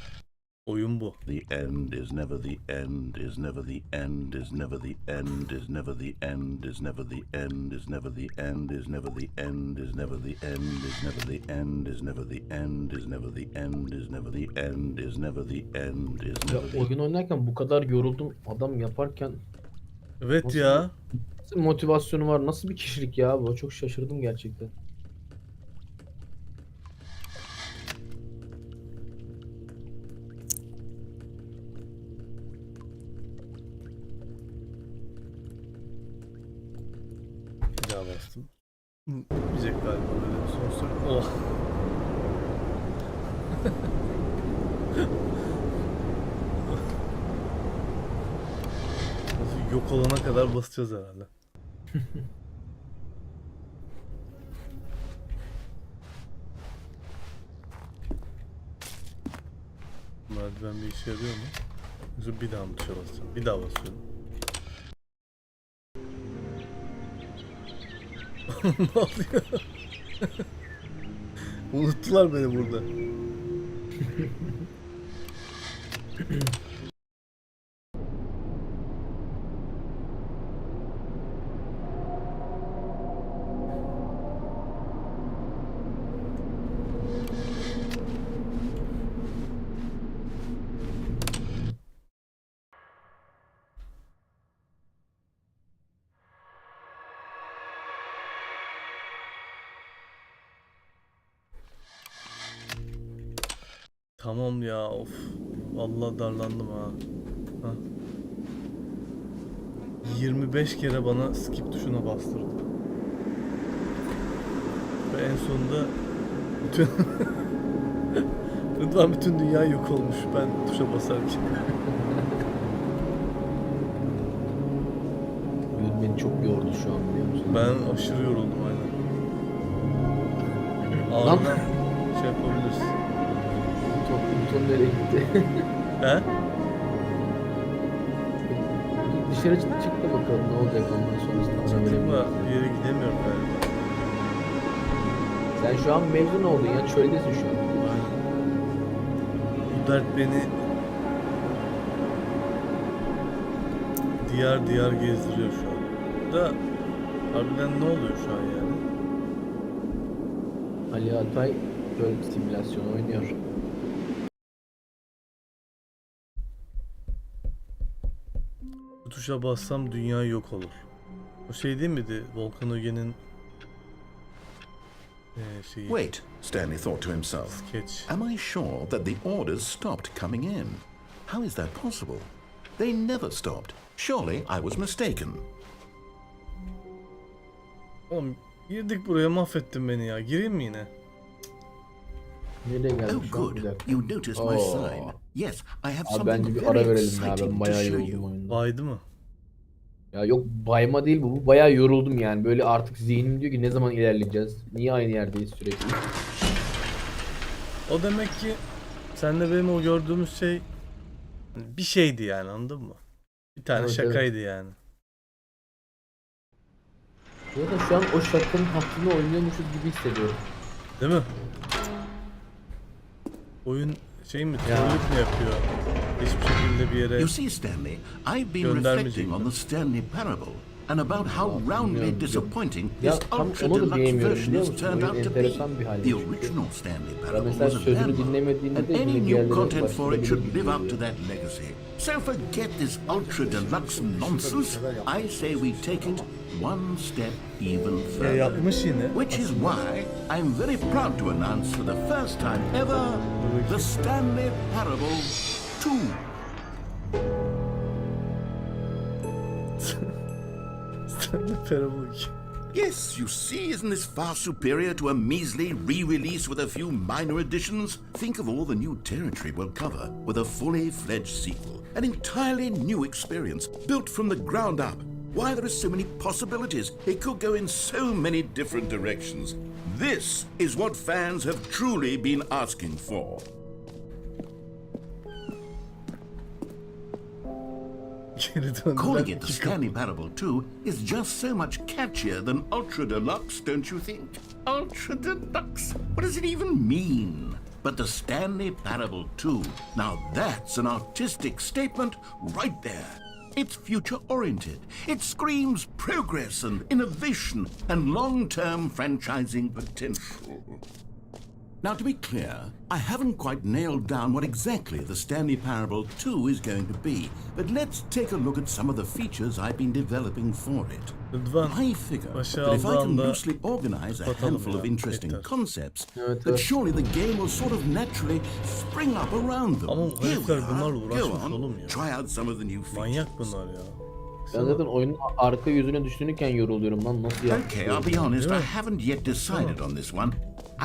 Oyun bu. The end is never the end, is never the end, is never the end, is never the end, is never the end, is never the end, is never the end, is never the end, is never the end, is never the end, is never the end, is never the end, is never the end, is never the... Oyun oynarken bu kadar yoruldum adam yaparken. Evet nasıl, ya. Nasıl motivasyonu var? Nasıl bir kişilik ya bu? Çok şaşırdım gerçekten. Bir daha bastım. Bitmeyecek galiba böyle son soru. Oh. Yok olana kadar basacağız herhalde. Merdiven bir işe yarıyor mu? Yoksa bir daha mı tuşa basacağım? Bir daha basıyorum. Ne oluyor? Unuttular beni burada. Tamam ya, of. Vallahi darlandım ha. 25 kere bana skip tuşuna bastırdı. Ve en sonunda bütün Rıdvan bütün dünya yok olmuş ben tuşa basarken. Beni çok yordu şu an, biliyor musun? Ben aşırı yoruldum aynen. Ağrıdan şey yapabilirsin. Buton nereye gitti? He? Dışarı çıktı bakalım ne olacak ondan sonrasında. Çıktık mı? Bir yere gidemiyorum galiba. Sen şu an mezun oldun ya, çöldesin şu an. Bu dert beni diyar diyar gezdiriyor şu an. Da harbiden ne oluyor şu an yani? Ali Atay göl simülasyonu oynuyor. Bu tuşa bassam dünya yok olur. O şey değil miydi? Volkan Öge'nin şeyi. Wait, Stanley thought to himself. Sketch. Am I sure that the orders stopped coming in? How is that possible? They never stopped. Surely I was mistaken. Oğlum girdik buraya, mahvettin beni ya. Gireyim mi yine? Nereye geldik Oh, şu an? good. Bir dakika. You noticed my sign. Yes, I have Abi something bence bir very ara verelim ya, exciting ben to bayağı show yoruldum you. oyunda. Baydı mı? Ya yok, bayma değil bu bayağı yoruldum yani, böyle artık zihnim diyor ki ne zaman ilerleyeceğiz? Niye aynı yerdeyiz sürekli? O demek ki sen de benim o gördüğümüz şey bir şeydi yani, anladın mı? Bir tane Evet, şakaydı yani. Zaten şu an o şakanın hakkını oynuyormuşuz gibi hissediyorum. Değil mi? Oyun şey mi? Ya. Trollük mü yapıyor? Hiçbir şekilde bir yere You see, Stanley, I've been göndermeyecek reflecting on mi? the Stanley parable and about how roundly disappointing Ya this tam ultra onu da deluxe diyemiyorum, version biliyor has musun? turned Oyun out to be. enteresan bir halde The çünkü. original Stanley Ya parable mesela was a sözünü landmark, dinlemediğinde and de any yine new diğerleri content for it should ulaştırabilir live up gibi to geliyor. that legacy. So forget this ultra deluxe nonsense. I say we take it one step even Ya further. yapmış yine. Which is why I'm very proud to announce for the first time ever the Stanley Parable 2. Stanley Parable 2. Yes, you see, isn't this far superior to a measly re-release with a few minor additions? Think of all the new territory we'll cover with a fully fledged sequel. An entirely new experience, built from the ground up. Why, there are so many possibilities. It could go in so many different directions. This is what fans have truly been asking for. Geri döndüler. Calling it the İki Stanley Parable 2 is just so much catchier than Ultra Deluxe, don't you think? Ultra Deluxe? What does it even mean? But the Stanley Parable 2, now that's an artistic statement right there. It's future-oriented. It screams progress and innovation and long-term franchising potential. Now, to be clear, I haven't quite nailed down what exactly the Stanley Parable 2 is going to be, but let's take a look at some of the features I've been developing for it. Rıdvan, I figure başa that if I can aldığında loosely organize a kapatalım handful ya, of interesting yeter. concepts, Evet, that evet. surely the game will sort of naturally spring up around them. Ama Here we herifler are. bunlarla Go uğraşmış on, oğlum ya. try out some of the new features. Manyak bunlar ya. Ben zaten oyunun arka yüzüne düşünürken yoruluyorum lan, nasıl yapmış? Okay, I'll be honest, I Yeah. haven't yet decided on this one.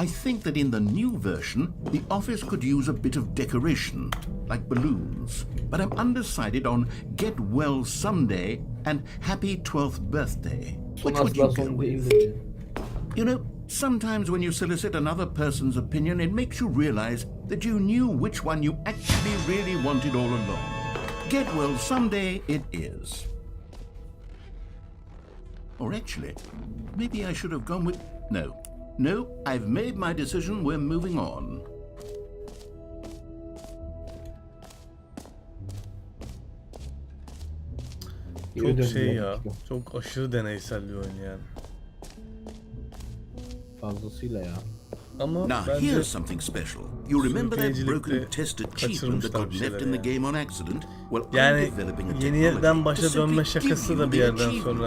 I think that in the new version, the office could use a bit of decoration, like balloons. But I'm undecided on Get Well Someday and Happy 12th Birthday. Son Which would asla you go son with? değildir. You know, sometimes when you solicit another person's opinion, it makes you realize that you knew which one you actually really wanted all along. Get Well Someday it is. Or actually, maybe I should have gone with... No, I've made my decision, we're moving on. Geri Çok döndüler şey ya. dakika. Çok aşırı deneysel bir oyun yani. Fazlasıyla ya. Ama Now, bence here's something special. You remember that sürükleyicilikte broken test achievement that kaçırmışlar got bir left şeyler in the yani. game on accident? Well, I'm Yani developing a yeniden technology başa to simply dönme give şakası you da bir the yerden achievement. sonra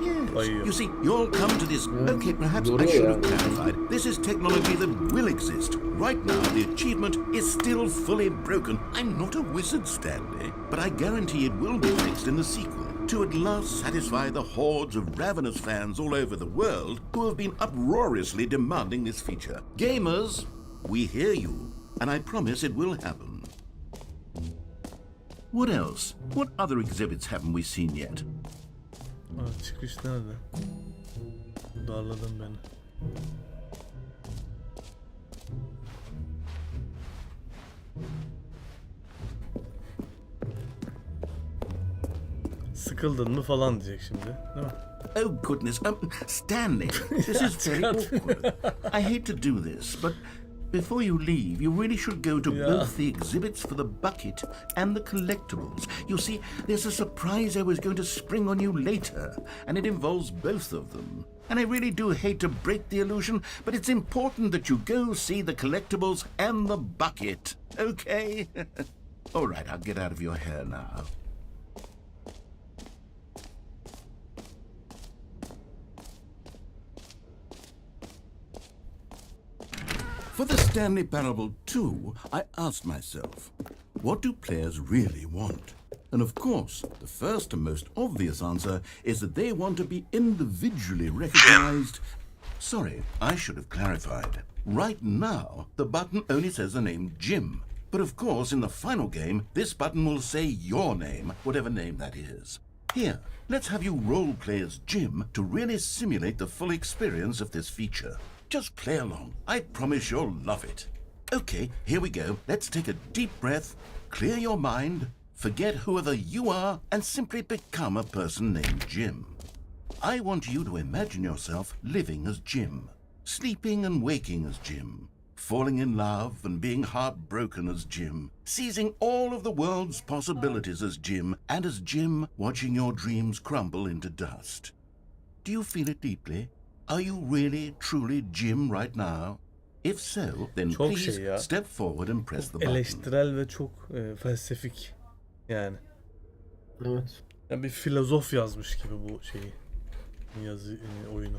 Yes. bayıyor. You see, you'll come to this. Okay, perhaps I yoruyor should ya. have clarified. This is technology that will exist. Right now, the achievement is still fully broken. I'm not a wizard, Stanley, but I guarantee it will be fixed in the sequel to at last satisfy the hordes of ravenous fans all over the world who have been uproariously demanding this feature. Gamers, we hear you, and I promise it will happen. What else? What other exhibits haven't we seen yet? Aa, çıkış nerede? Darladın beni. Sıkıldın mı falan diyecek şimdi. Değil mi? Oh, goodness. Stanley, this is very awkward. I hate to do this, but before you leave, you really should go to both the exhibits for the bucket and the collectibles. You see, there's a surprise I was going to spring on you later, and it involves both of them. And I really do hate to break the illusion, but it's important that you go see the collectibles and the bucket, okay? All right, I'll get out of your hair now. For the Stanley Parable 2, I asked myself, what do players really want? And of course, the first and most obvious answer is that they want to be individually recognized. Sorry, I should have clarified. Right now, the button only says the name Jim. But of course, in the final game, this button will say your name, whatever name that is. Here, let's have you role play as Jim to really simulate the full experience of this feature. Just play along. I promise you'll love it. Okay, here we go. Let's take a deep breath, clear your mind, forget whoever you are, and simply become a person named Jim. I want you to imagine yourself living as Jim, sleeping and waking as Jim, falling in love and being heartbroken as Jim, seizing all of the world's possibilities as Jim, and as Jim watching your dreams crumble into dust. Do you feel it deeply? Are you really, truly Jim right now? If so, then Çok please şey ya. step forward and press the button. Eleştirel ve çok felsefik yani. Evet. Yani bir filozof yazmış gibi bu şeyi. Yazı oyunu.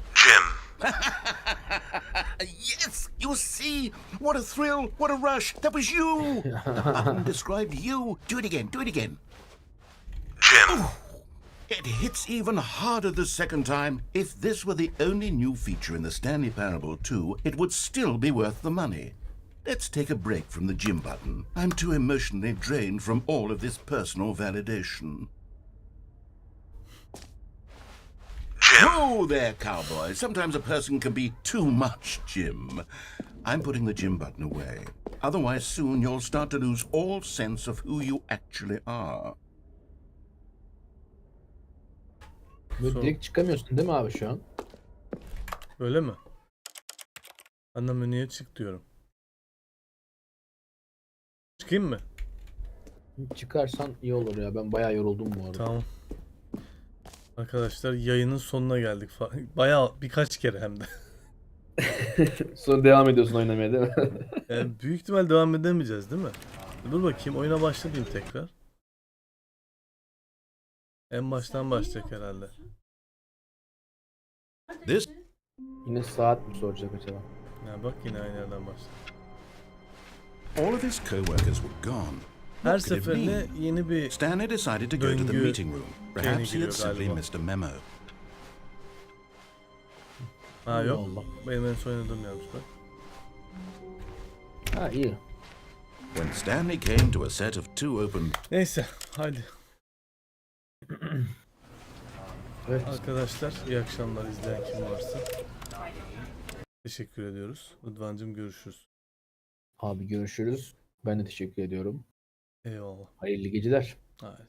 Yes, you see? What a thrill, what a rush. That was you. The button described you. Do it again, do it again. Jim. It hits even harder the second time. If this were the only new feature in the Stanley Parable 2, it would still be worth the money. Let's take a break from the Jim button. I'm too emotionally drained from all of this personal validation. Jim. Oh there, cowboy. Sometimes a person can be too much Jim. I'm putting the Jim button away. Otherwise, soon you'll start to lose all sense of who you actually are. Böyle direkt çıkamıyorsun değil mi abi şu an? Öyle mi? Ana menüye çık diyorum. Çıkayım mı? Çıkarsan iyi olur ya. Ben bayağı yoruldum bu arada. Tamam. Arkadaşlar yayının sonuna geldik. Bayağı birkaç kere hem de. Sonra devam ediyorsun oynamaya değil mi? Yani büyük ihtimal devam edemeyeceğiz değil mi? Dur bakayım oyuna başlayayım tekrar. En baştan başlayacak herhalde. This Yine saat mi soracak acaba? Ya bak yine aynı yerden başladı. all of his co-workers were gone. Her What could it seferinde mean? yeni bir Stanley decided to go to the döngü meeting room. Perhaps he giriyor had simply galiba. missed a memo. Ha yok. Allah. Benim en son oynadığım yermiş bak. Ha iyi. When Stanley came to a set of two open Neyse hadi. Evet. Arkadaşlar iyi akşamlar izleyen kim varsa. Teşekkür ediyoruz. Rıdvan'cığım görüşürüz. Abi görüşürüz. Ben de teşekkür ediyorum. Eyvallah. Hayırlı geceler. Haydi.